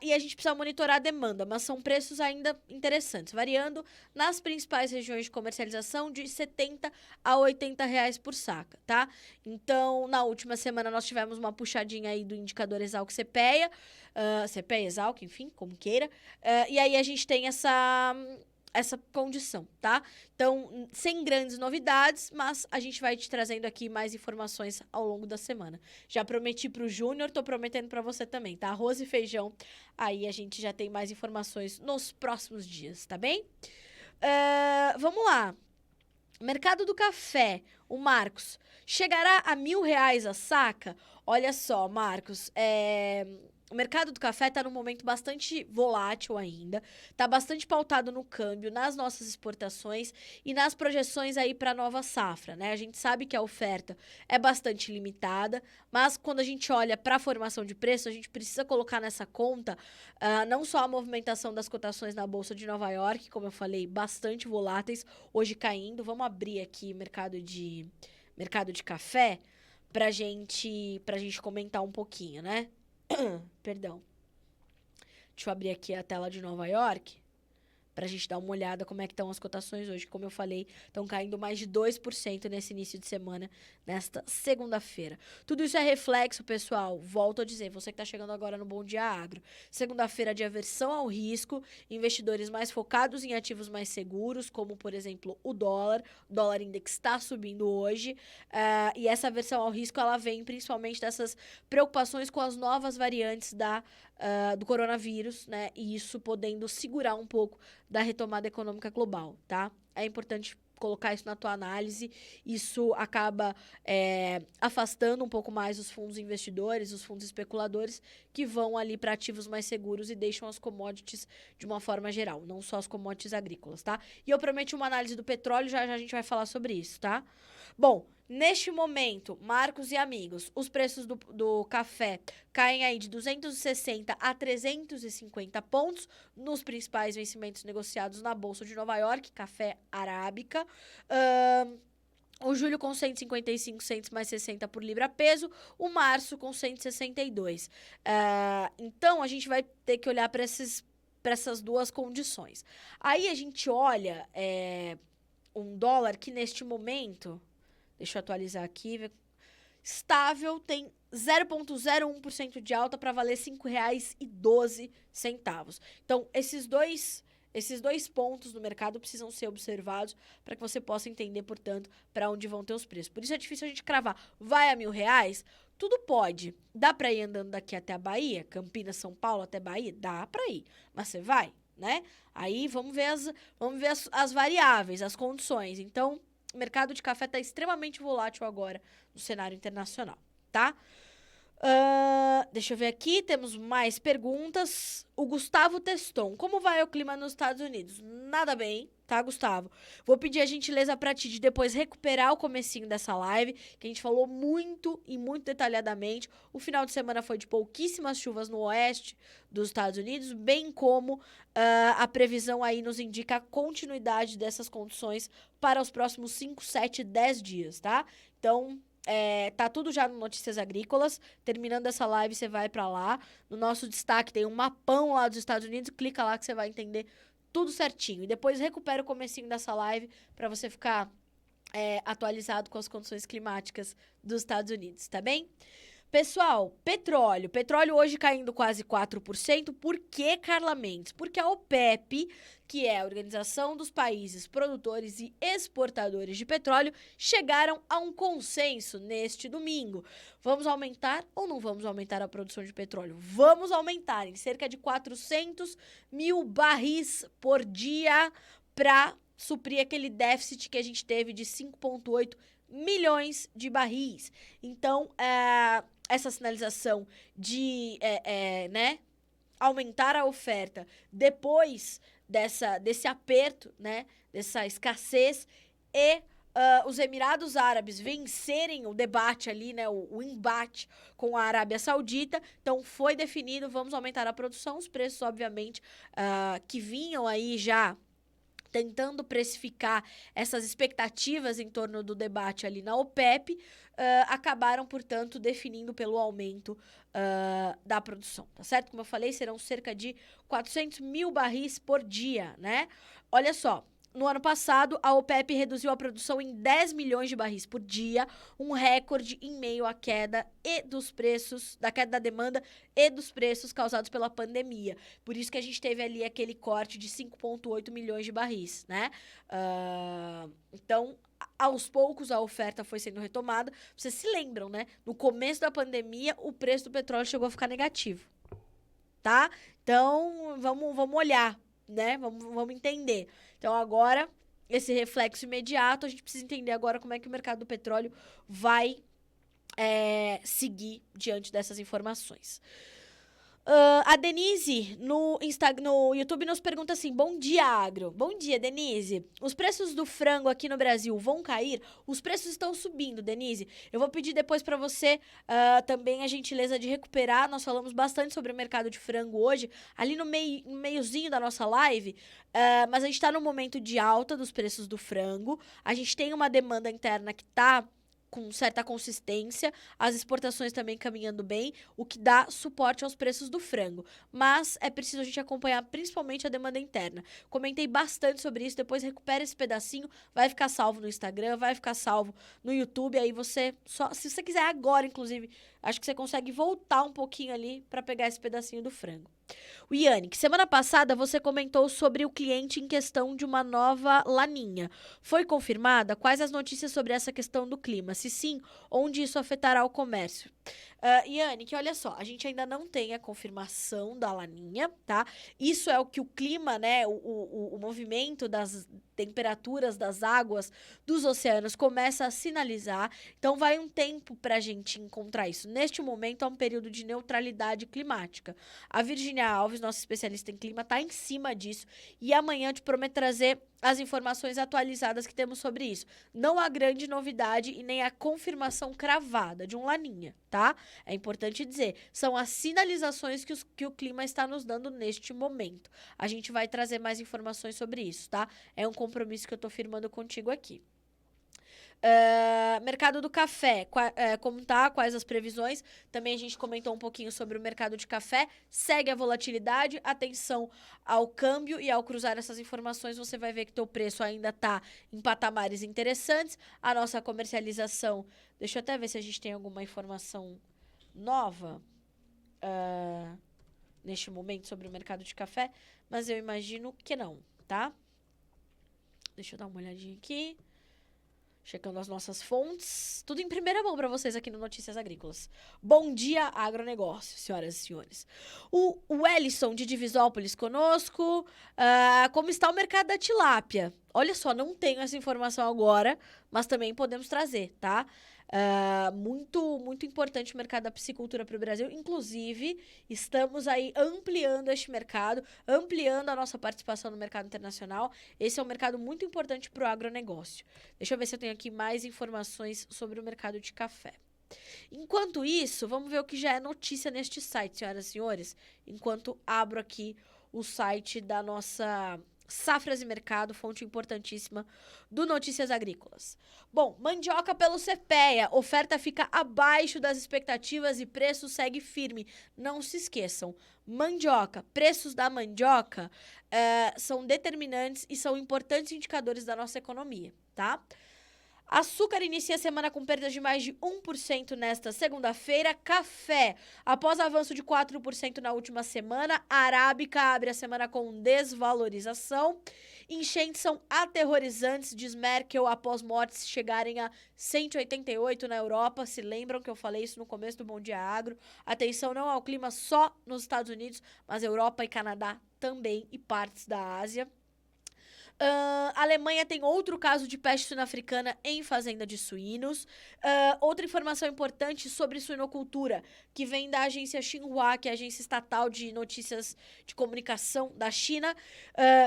e a gente precisa monitorar a demanda, mas são preços ainda interessantes, variando nas principais regiões de comercialização de R$70 a R$80 por saca, tá? Então, na última semana nós tivemos uma puxadinha aí do indicador Exalc-CPEA, CPEA, Exalc, enfim, como queira, e aí a gente tem essa condição, tá? Então, sem grandes novidades, mas a gente vai te trazendo aqui mais informações ao longo da semana. Já prometi pro Júnior, tô prometendo para você também, tá? Arroz e feijão, aí a gente já tem mais informações nos próximos dias, tá bem? Vamos lá. Mercado do café, o Marcos, chegará a R$ 1.000 a saca? Olha só, Marcos, o mercado do café está num momento bastante volátil ainda, está bastante pautado no câmbio, nas nossas exportações e nas projeções aí para a nova safra, né? A gente sabe que a oferta é bastante limitada, mas quando a gente olha para a formação de preço, a gente precisa colocar nessa conta não só a movimentação das cotações na Bolsa de Nova York, como eu falei, bastante voláteis, hoje caindo. Vamos abrir aqui mercado de café pra gente comentar um pouquinho, né? Perdão. Deixa eu abrir aqui a tela de Nova York pra gente dar uma olhada como é que estão as cotações hoje. Como eu falei, estão caindo mais de 2% nesse início de semana, nesta segunda-feira. Tudo isso é reflexo, pessoal, volto a dizer, você que está chegando agora no Bom Dia Agro. Segunda-feira de aversão ao risco, investidores mais focados em ativos mais seguros, como, por exemplo, o dólar. O dólar index está subindo hoje, e essa aversão ao risco, ela vem principalmente dessas preocupações com as novas variantes do coronavírus, né? E isso podendo segurar um pouco da retomada econômica global, tá? É importante colocar isso na tua análise. Isso acaba afastando um pouco mais os fundos investidores, os fundos especuladores, que vão ali para ativos mais seguros e deixam as commodities de uma forma geral, não só as commodities agrícolas, tá? E eu prometi uma análise do petróleo, já já a gente vai falar sobre isso, tá? Bom, neste momento, Marcos e amigos, os preços do café caem aí de 260 a 350 pontos nos principais vencimentos negociados na Bolsa de Nova York, café arábica. O julho com 155 centos mais 60 por libra peso, o março com 162. Então, a gente vai ter que olhar para essas duas condições. Aí a gente olha um dólar que neste momento... Deixa eu atualizar aqui. Estável, tem 0,01% de alta para valer R$ 5,12. Então, esses dois pontos no mercado precisam ser observados para que você possa entender, portanto, para onde vão ter os preços. Por isso é difícil a gente cravar. Vai a R$ 1.000? Tudo pode. Dá para ir andando daqui até a Bahia? Campinas, São Paulo até Bahia? Dá para ir. Mas você vai, né? Aí vamos ver as variáveis, as condições. Então... O mercado de café está extremamente volátil agora no cenário internacional, tá? Deixa eu ver aqui, temos mais perguntas. O Gustavo Teston, como vai o clima nos Estados Unidos? Nada bem, tá, Gustavo? Vou pedir a gentileza pra ti de depois recuperar o comecinho dessa live, que a gente falou muito e muito detalhadamente. O final de semana foi de pouquíssimas chuvas no oeste dos Estados Unidos, bem como a previsão aí nos indica a continuidade dessas condições para os próximos 5, 7, 10 dias, tá? Então... tá tudo já no Notícias Agrícolas. Terminando essa live, você vai pra lá. No nosso destaque tem um mapão lá dos Estados Unidos. Clica lá que você vai entender tudo certinho. E depois recupera o comecinho dessa live pra você ficar atualizado com as condições climáticas dos Estados Unidos, tá bem? Pessoal, petróleo. Petróleo hoje caindo quase 4%. Por que, Carla Mendes? Porque a OPEP, que é a Organização dos Países Produtores e Exportadores de Petróleo, chegaram a um consenso neste domingo. Vamos aumentar ou não vamos aumentar a produção de petróleo? Vamos aumentar em cerca de 400 mil barris por dia para suprir aquele déficit que a gente teve de 5,8 milhões de barris. Então, essa sinalização de aumentar a oferta depois desse aperto, né, dessa escassez, e os Emirados Árabes vencerem o debate ali, né, o embate com a Arábia Saudita. Então, foi definido, vamos aumentar a produção. Os preços, obviamente, que vinham aí já tentando precificar essas expectativas em torno do debate ali na OPEP, acabaram, portanto, definindo pelo aumento da produção, tá certo? Como eu falei, serão cerca de 400 mil barris por dia, né? Olha só, no ano passado, a OPEP reduziu a produção em 10 milhões de barris por dia, um recorde em meio à queda da queda da demanda e dos preços causados pela pandemia. Por isso que a gente teve ali aquele corte de 5,8 milhões de barris, né? Então, aos poucos a oferta foi sendo retomada. Vocês se lembram, né? No começo da pandemia, o preço do petróleo chegou a ficar negativo, tá? Então, vamos olhar, né? Vamos entender. Então, agora, esse reflexo imediato, a gente precisa entender agora como é que o mercado do petróleo vai seguir diante dessas informações. A Denise, no YouTube, nos pergunta assim: bom dia, Agro. Bom dia, Denise. Os preços do frango aqui no Brasil vão cair? Os preços estão subindo, Denise. Eu vou pedir depois para você também a gentileza de recuperar. Nós falamos bastante sobre o mercado de frango hoje, ali no meiozinho da nossa live. Mas a gente está no momento de alta dos preços do frango. A gente tem uma demanda interna que está com certa consistência, as exportações também caminhando bem, o que dá suporte aos preços do frango. Mas é preciso a gente acompanhar principalmente a demanda interna. Comentei bastante sobre isso, depois recupera esse pedacinho, vai ficar salvo no Instagram, vai ficar salvo no YouTube, aí você se você quiser agora, inclusive, acho que você consegue voltar um pouquinho ali para pegar esse pedacinho do frango. O Yannick, semana passada você comentou sobre o cliente em questão de uma nova laninha. Foi confirmada? Quais as notícias sobre essa questão do clima? Se sim, onde isso afetará o comércio? Yannick, olha só, a gente ainda não tem a confirmação da laninha, tá? Isso é o que o clima, né, o movimento das temperaturas das águas dos oceanos começa a sinalizar. Então, vai um tempo para a gente encontrar isso. Neste momento, é um período de neutralidade climática. A Virginia Alves, nossa especialista em clima, está em cima disso. E amanhã eu te prometo trazer as informações atualizadas que temos sobre isso. Não há grande novidade e nem a confirmação cravada de um laninha, tá? É importante dizer, são as sinalizações que o clima está nos dando neste momento. A gente vai trazer mais informações sobre isso, tá? É um compromisso que eu tô firmando contigo aqui. Mercado do café, como tá? Quais as previsões? Também a gente comentou um pouquinho sobre o mercado de café. Segue a volatilidade, atenção ao câmbio, e ao cruzar essas informações você vai ver que teu preço ainda tá em patamares interessantes. A nossa comercialização, deixa eu até ver se a gente tem alguma informação nova neste momento sobre o mercado de café, mas eu imagino que não, tá? Deixa eu dar uma olhadinha aqui. Checando as nossas fontes. Tudo em primeira mão para vocês aqui no Notícias Agrícolas. Bom dia, agronegócio, senhoras e senhores. O Wellison de Divisópolis conosco. Como está o mercado da tilápia? Olha só, não tenho essa informação agora, mas também podemos trazer, tá? Muito importante o mercado da piscicultura para o Brasil. Inclusive, estamos aí ampliando este mercado, ampliando a nossa participação no mercado internacional. Esse é um mercado muito importante para o agronegócio. Deixa eu ver se eu tenho aqui mais informações sobre o mercado de café. Enquanto isso, vamos ver o que já é notícia neste site, senhoras e senhores. Enquanto abro aqui o site da nossa Safras e Mercado, fonte importantíssima do Notícias Agrícolas. Bom, mandioca pelo CPEA, oferta fica abaixo das expectativas e preço segue firme. Não se esqueçam, mandioca, preços da mandioca são determinantes e são importantes indicadores da nossa economia, tá? Açúcar inicia a semana com perdas de mais de 1% nesta segunda-feira. Café, após avanço de 4% na última semana, arábica abre a semana com desvalorização. Enchentes são aterrorizantes, diz Merkel, após mortes chegarem a 188 na Europa. Se lembram que eu falei isso no começo do Bom Dia Agro? Atenção não ao clima só nos Estados Unidos, mas Europa e Canadá também, e partes da Ásia. A Alemanha tem outro caso de peste suína-africana em fazenda de suínos. Outra informação importante sobre suinocultura, que vem da agência Xinhua, que é a agência estatal de notícias de comunicação da China.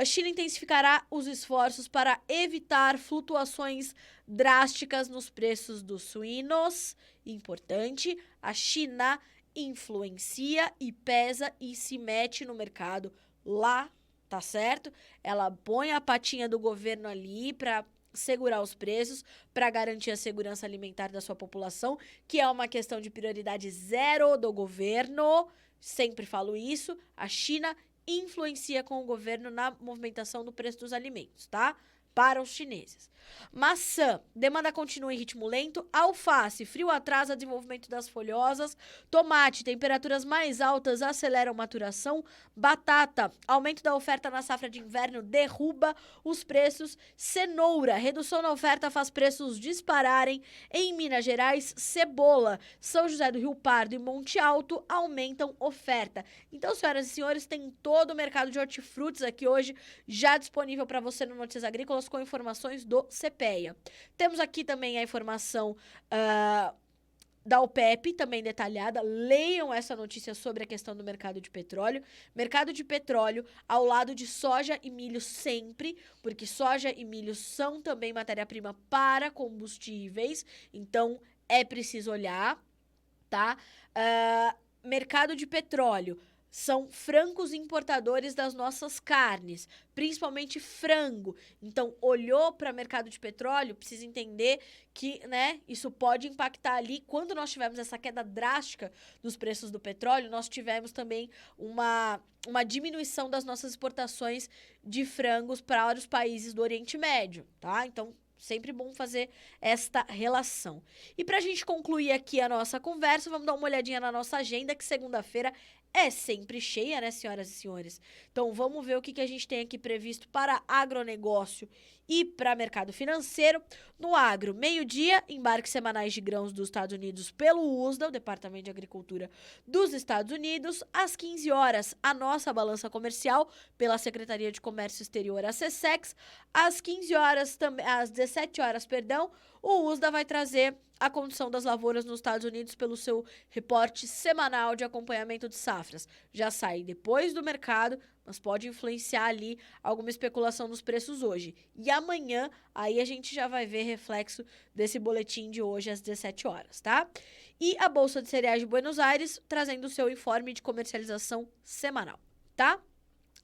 China intensificará os esforços para evitar flutuações drásticas nos preços dos suínos. Importante, a China influencia e pesa e se mete no mercado lá. Tá certo? Ela põe a patinha do governo ali para segurar os preços, para garantir a segurança alimentar da sua população, que é uma questão de prioridade zero do governo. Sempre falo isso. A China influencia com o governo na movimentação do preço dos alimentos, tá? para os chineses. Maçã, demanda continua em ritmo lento. Alface, frio atrasa desenvolvimento das folhosas. Tomate, temperaturas mais altas aceleram maturação. Batata, aumento da oferta na safra de inverno derruba os preços. Cenoura, redução na oferta faz preços dispararem. Em Minas Gerais, cebola, São José do Rio Pardo e Monte Alto aumentam oferta. Então, senhoras e senhores, tem todo o mercado de hortifrutis aqui hoje já disponível para você no Notícias Agrícolas com informações do CPEA. Temos aqui também a informação da OPEP, também detalhada. Leiam essa notícia sobre a questão do mercado de petróleo. Mercado de petróleo ao lado de soja e milho sempre, porque soja e milho são também matéria-prima para combustíveis, então é preciso olhar, tá? Mercado de petróleo. São francos importadores das nossas carnes, principalmente frango. Então, olhou para o mercado de petróleo, precisa entender que, né, isso pode impactar ali. Quando nós tivemos essa queda drástica dos preços do petróleo, nós tivemos também uma diminuição das nossas exportações de frangos para os países do Oriente Médio, tá? Então, sempre bom fazer esta relação. E para a gente concluir aqui a nossa conversa, vamos dar uma olhadinha na nossa agenda, que segunda-feira é sempre cheia, né, senhoras e senhores? Então, vamos ver o que a gente tem aqui previsto para agronegócio e para mercado financeiro. No agro, meio-dia, embarques semanais de grãos dos Estados Unidos pelo USDA, o Departamento de Agricultura dos Estados Unidos. Às 15 horas, a nossa balança comercial pela Secretaria de Comércio Exterior, a SESEX. Às 15 horas, às 17 horas, perdão, o USDA vai trazer a condição das lavouras nos Estados Unidos pelo seu reporte semanal de acompanhamento de safras. Já sai depois do mercado, mas pode influenciar ali alguma especulação nos preços hoje. E amanhã, aí a gente já vai ver reflexo desse boletim de hoje às 17 horas, tá? E a Bolsa de Cereais de Buenos Aires trazendo o seu informe de comercialização semanal, tá?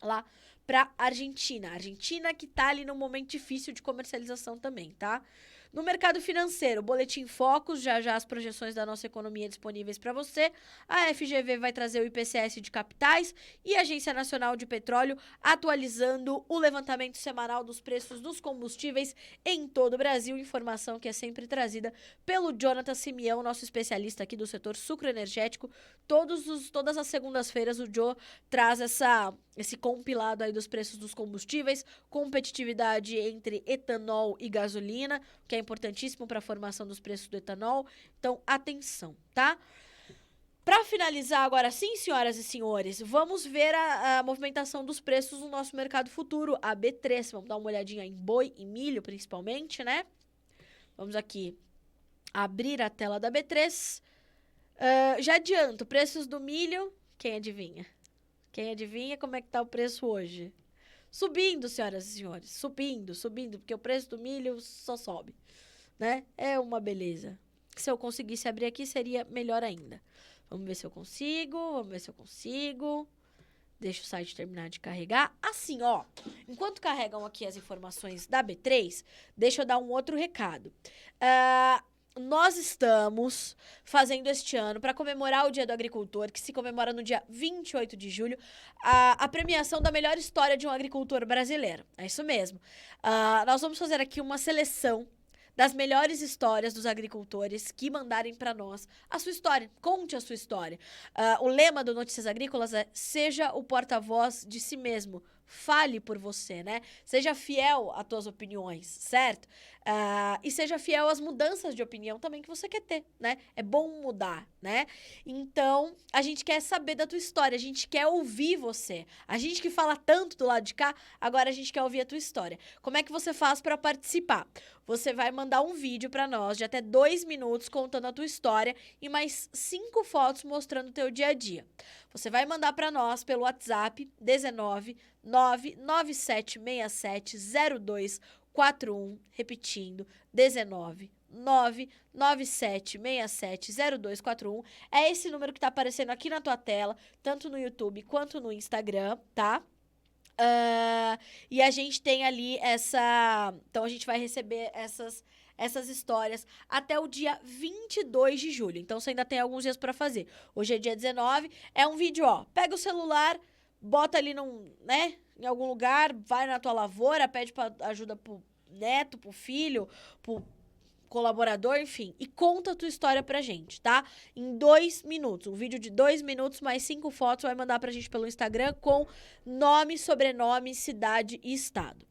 Lá para Argentina. Argentina que tá ali num momento difícil de comercialização também, tá? No mercado financeiro, Boletim Focus, já as projeções da nossa economia disponíveis para você. A FGV vai trazer o IPCS de capitais e a Agência Nacional de Petróleo atualizando o levantamento semanal dos preços dos combustíveis em todo o Brasil. Informação que é sempre trazida pelo Jonathan Simeão, nosso especialista aqui do setor sucroenergético. Todas as segundas-feiras o Joe traz esse compilado aí dos preços dos combustíveis, competitividade entre etanol e gasolina, que é importantíssimo para a formação dos preços do etanol. Então, atenção, tá? Para finalizar agora sim, senhoras e senhores, vamos ver a movimentação dos preços no nosso mercado futuro, a B3. Vamos dar uma olhadinha em boi e milho, principalmente, né? Vamos aqui abrir a tela da B3. Já adianto, preços do milho, quem adivinha? Quem adivinha como é que tá o preço hoje? Subindo, senhoras e senhores, subindo, porque o preço do milho só sobe, né? É uma beleza. Se eu conseguisse abrir aqui, seria melhor ainda. Vamos ver se eu consigo, Deixa o site terminar de carregar. Assim, ó, enquanto carregam aqui as informações da B3, deixa eu dar um outro recado. Nós estamos fazendo este ano, para comemorar o Dia do Agricultor, que se comemora no dia 28 de julho, a premiação da melhor história de um agricultor brasileiro. É isso mesmo. Nós vamos fazer aqui uma seleção das melhores histórias dos agricultores que mandarem para nós a sua história. Conte a sua história. O lema do Notícias Agrícolas é: seja o porta-voz de si mesmo. Fale por você, né? Seja fiel às tuas opiniões, certo? E seja fiel às mudanças de opinião também que você quer ter, né? É bom mudar, né? Então, a gente quer saber da tua história, a gente quer ouvir você. A gente que fala tanto do lado de cá, agora a gente quer ouvir a tua história. Como é que você faz para participar? Você vai mandar um vídeo para nós de até 2 minutos contando a tua história e mais 5 fotos mostrando o teu dia a dia. Você vai mandar para nós pelo WhatsApp 19 997670241, repetindo, 19 997670241. É esse número que tá aparecendo aqui na tua tela, tanto no YouTube quanto no Instagram, tá? E a gente tem ali então a gente vai receber essas histórias até o dia 22 de julho. Então você ainda tem alguns dias para fazer. Hoje é dia 19, é um vídeo, ó, pega o celular, bota ali em algum lugar, vai na tua lavoura, pede ajuda neto, pro filho, pro colaborador, enfim, e conta a tua história pra gente, tá? Em 2 minutos, um vídeo de 2 minutos, mais 5 fotos, vai mandar pra gente pelo Instagram com nome, sobrenome, cidade e estado.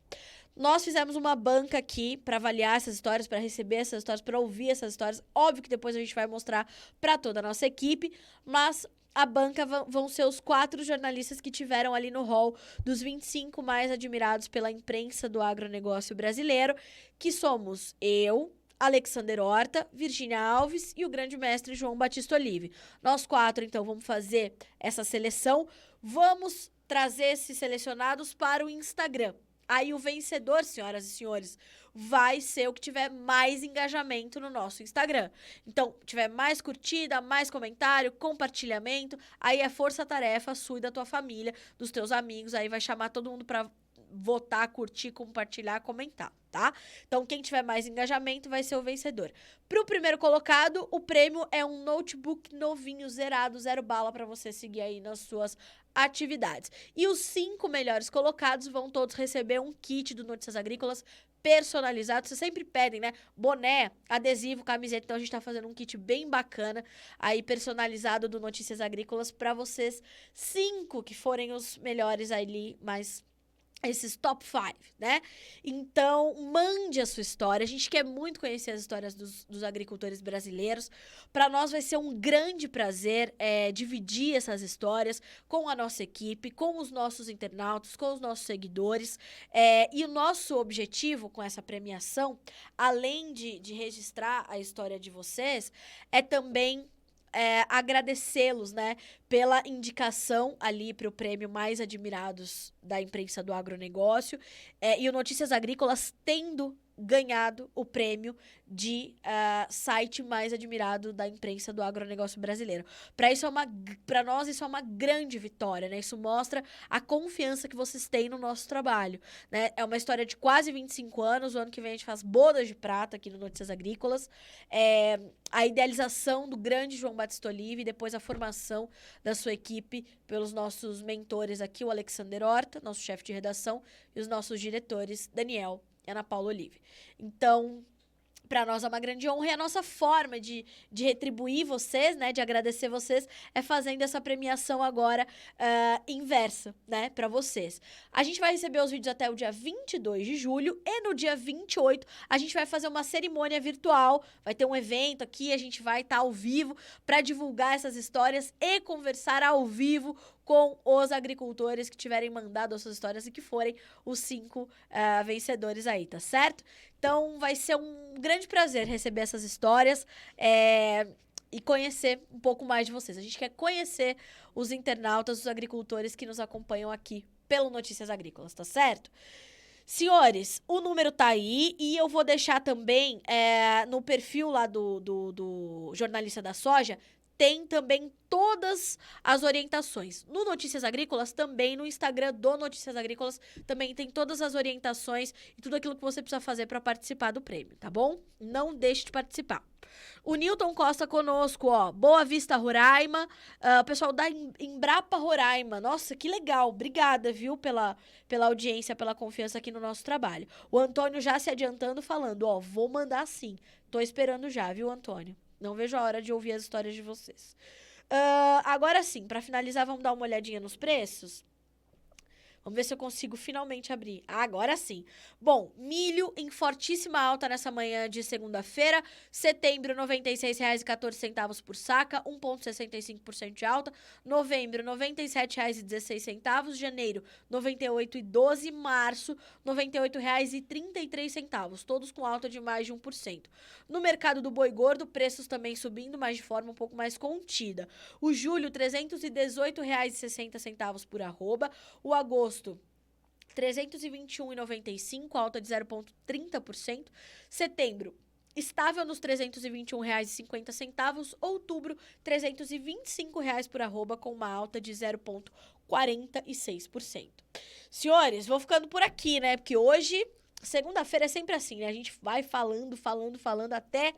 Nós fizemos uma banca aqui pra avaliar essas histórias, pra receber essas histórias, pra ouvir essas histórias. Óbvio que depois a gente vai mostrar pra toda a nossa equipe, mas a banca vão ser os 4 jornalistas que tiveram ali no hall dos 25 mais admirados pela imprensa do agronegócio brasileiro, que somos eu, Alexander Horta, Virgínia Alves e o grande mestre João Batista Olive. Nós 4, então, vamos fazer essa seleção. Vamos trazer esses selecionados para o Instagram. Aí o vencedor, senhoras e senhores, vai ser o que tiver mais engajamento no nosso Instagram. Então, tiver mais curtida, mais comentário, compartilhamento, aí é força-tarefa sua e da tua família, dos teus amigos, aí vai chamar todo mundo para votar, curtir, compartilhar, comentar, tá? Então, quem tiver mais engajamento vai ser o vencedor. Pro primeiro colocado, o prêmio é um notebook novinho, zerado, 0 bala, para você seguir aí nas suas atividades. E os 5 melhores colocados vão todos receber um kit do Notícias Agrícolas personalizado. Vocês sempre pedem, né? Boné, adesivo, camiseta. Então, a gente tá fazendo um kit bem bacana aí, personalizado do Notícias Agrícolas para vocês 5 que forem os melhores ali, mais esses top 5, né? Então, mande a sua história. A gente quer muito conhecer as histórias dos agricultores brasileiros. Para nós vai ser um grande prazer dividir essas histórias com a nossa equipe, com os nossos internautas, com os nossos seguidores. E o nosso objetivo com essa premiação, além de registrar a história de vocês, é também agradecê-los, né, pela indicação ali para o prêmio Mais Admirados da Imprensa do Agronegócio, e o Notícias Agrícolas tendo ganhado o prêmio de site mais admirado da imprensa do agronegócio brasileiro. Para nós isso é uma grande vitória, né? Isso mostra a confiança que vocês têm no nosso trabalho, né? É uma história de quase 25 anos, o ano que vem a gente faz bodas de prata aqui no Notícias Agrícolas, a idealização do grande João Batista Olive, depois a formação da sua equipe pelos nossos mentores aqui, o Alexander Horta, nosso chefe de redação, e os nossos diretores, Daniel e Ana Paula Olive. Então, para nós é uma grande honra, e a nossa forma de retribuir vocês, né, de agradecer vocês, é fazendo essa premiação agora inversa, né, para vocês. A gente vai receber os vídeos até o dia 22 de julho, e no dia 28 a gente vai fazer uma cerimônia virtual, vai ter um evento aqui, a gente vai estar ao vivo para divulgar essas histórias e conversar ao vivo com os agricultores que tiverem mandado as suas histórias e que forem os 5 vencedores aí, tá certo? Então, vai ser um grande prazer receber essas histórias e conhecer um pouco mais de vocês. A gente quer conhecer os internautas, os agricultores que nos acompanham aqui pelo Notícias Agrícolas, tá certo? Senhores, o número tá aí e eu vou deixar também no perfil lá do Jornalista da Soja, tem também todas as orientações. No Notícias Agrícolas, também no Instagram do Notícias Agrícolas, também tem todas as orientações e tudo aquilo que você precisa fazer para participar do prêmio, tá bom? Não deixe de participar. O Newton Costa conosco, ó, Boa Vista, Roraima, o pessoal da Embrapa Roraima, nossa, que legal, obrigada, viu, pela audiência, pela confiança aqui no nosso trabalho. O Antônio já se adiantando, falando, ó, vou mandar sim, tô esperando já, viu, Antônio? Não vejo a hora de ouvir as histórias de vocês. Agora sim, para finalizar, vamos dar uma olhadinha nos preços? Vamos ver se eu consigo finalmente abrir. Agora sim. Bom, milho em fortíssima alta nessa manhã de segunda-feira. Setembro, R$ 96,14 por saca, 1,65% de alta. Novembro, R$ 97,16. Janeiro, R$ 98,12. Março, R$ 98,33. Todos com alta de mais de 1%. No mercado do boi gordo, preços também subindo, mas de forma um pouco mais contida. O julho, R$ 318,60 por arroba. O agosto, R$ 321,95, alta de 0,30%. Setembro, estável nos R$ 321,50. Outubro, R$ 325 por arroba, com uma alta de 0,46%. Senhores, vou ficando por aqui, né? Porque hoje, segunda-feira é sempre assim, né? A gente vai falando até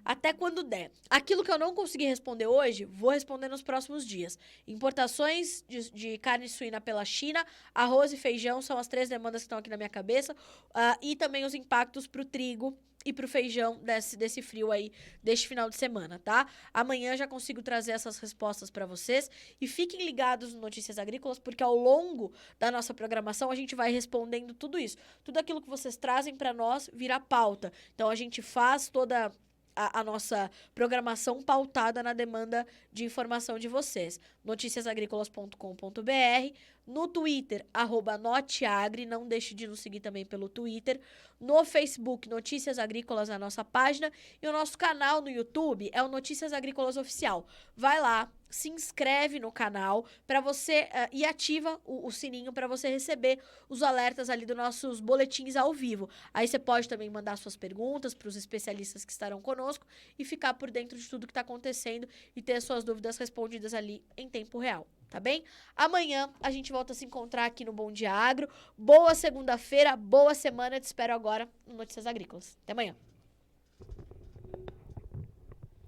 até quando der. Aquilo que eu não consegui responder hoje, vou responder nos próximos dias. Importações de carne suína pela China, arroz e feijão são as 3 demandas que estão aqui na minha cabeça. E também os impactos pro trigo e pro feijão desse frio aí, deste final de semana, tá? Amanhã já consigo trazer essas respostas para vocês. E fiquem ligados no Notícias Agrícolas, porque ao longo da nossa programação a gente vai respondendo tudo isso. Tudo aquilo que vocês trazem para nós vira pauta. Então a gente faz toda a nossa programação pautada na demanda de informação de vocês. Noticiasagricolas.com.br, no Twitter, @noteagri, não deixe de nos seguir também pelo Twitter, no Facebook, Notícias Agrícolas, na nossa página, e o nosso canal no YouTube é o Notícias Agrícolas Oficial. Vai lá, se inscreve no canal para você e ativa o sininho para você receber os alertas ali dos nossos boletins ao vivo. Aí você pode também mandar suas perguntas para os especialistas que estarão conosco e ficar por dentro de tudo que está acontecendo e ter suas dúvidas respondidas ali em tempo real, tá bem? Amanhã a gente volta a se encontrar aqui no Bom Dia Agro. Boa segunda-feira, boa semana. Te espero agora no Notícias Agrícolas. Até amanhã.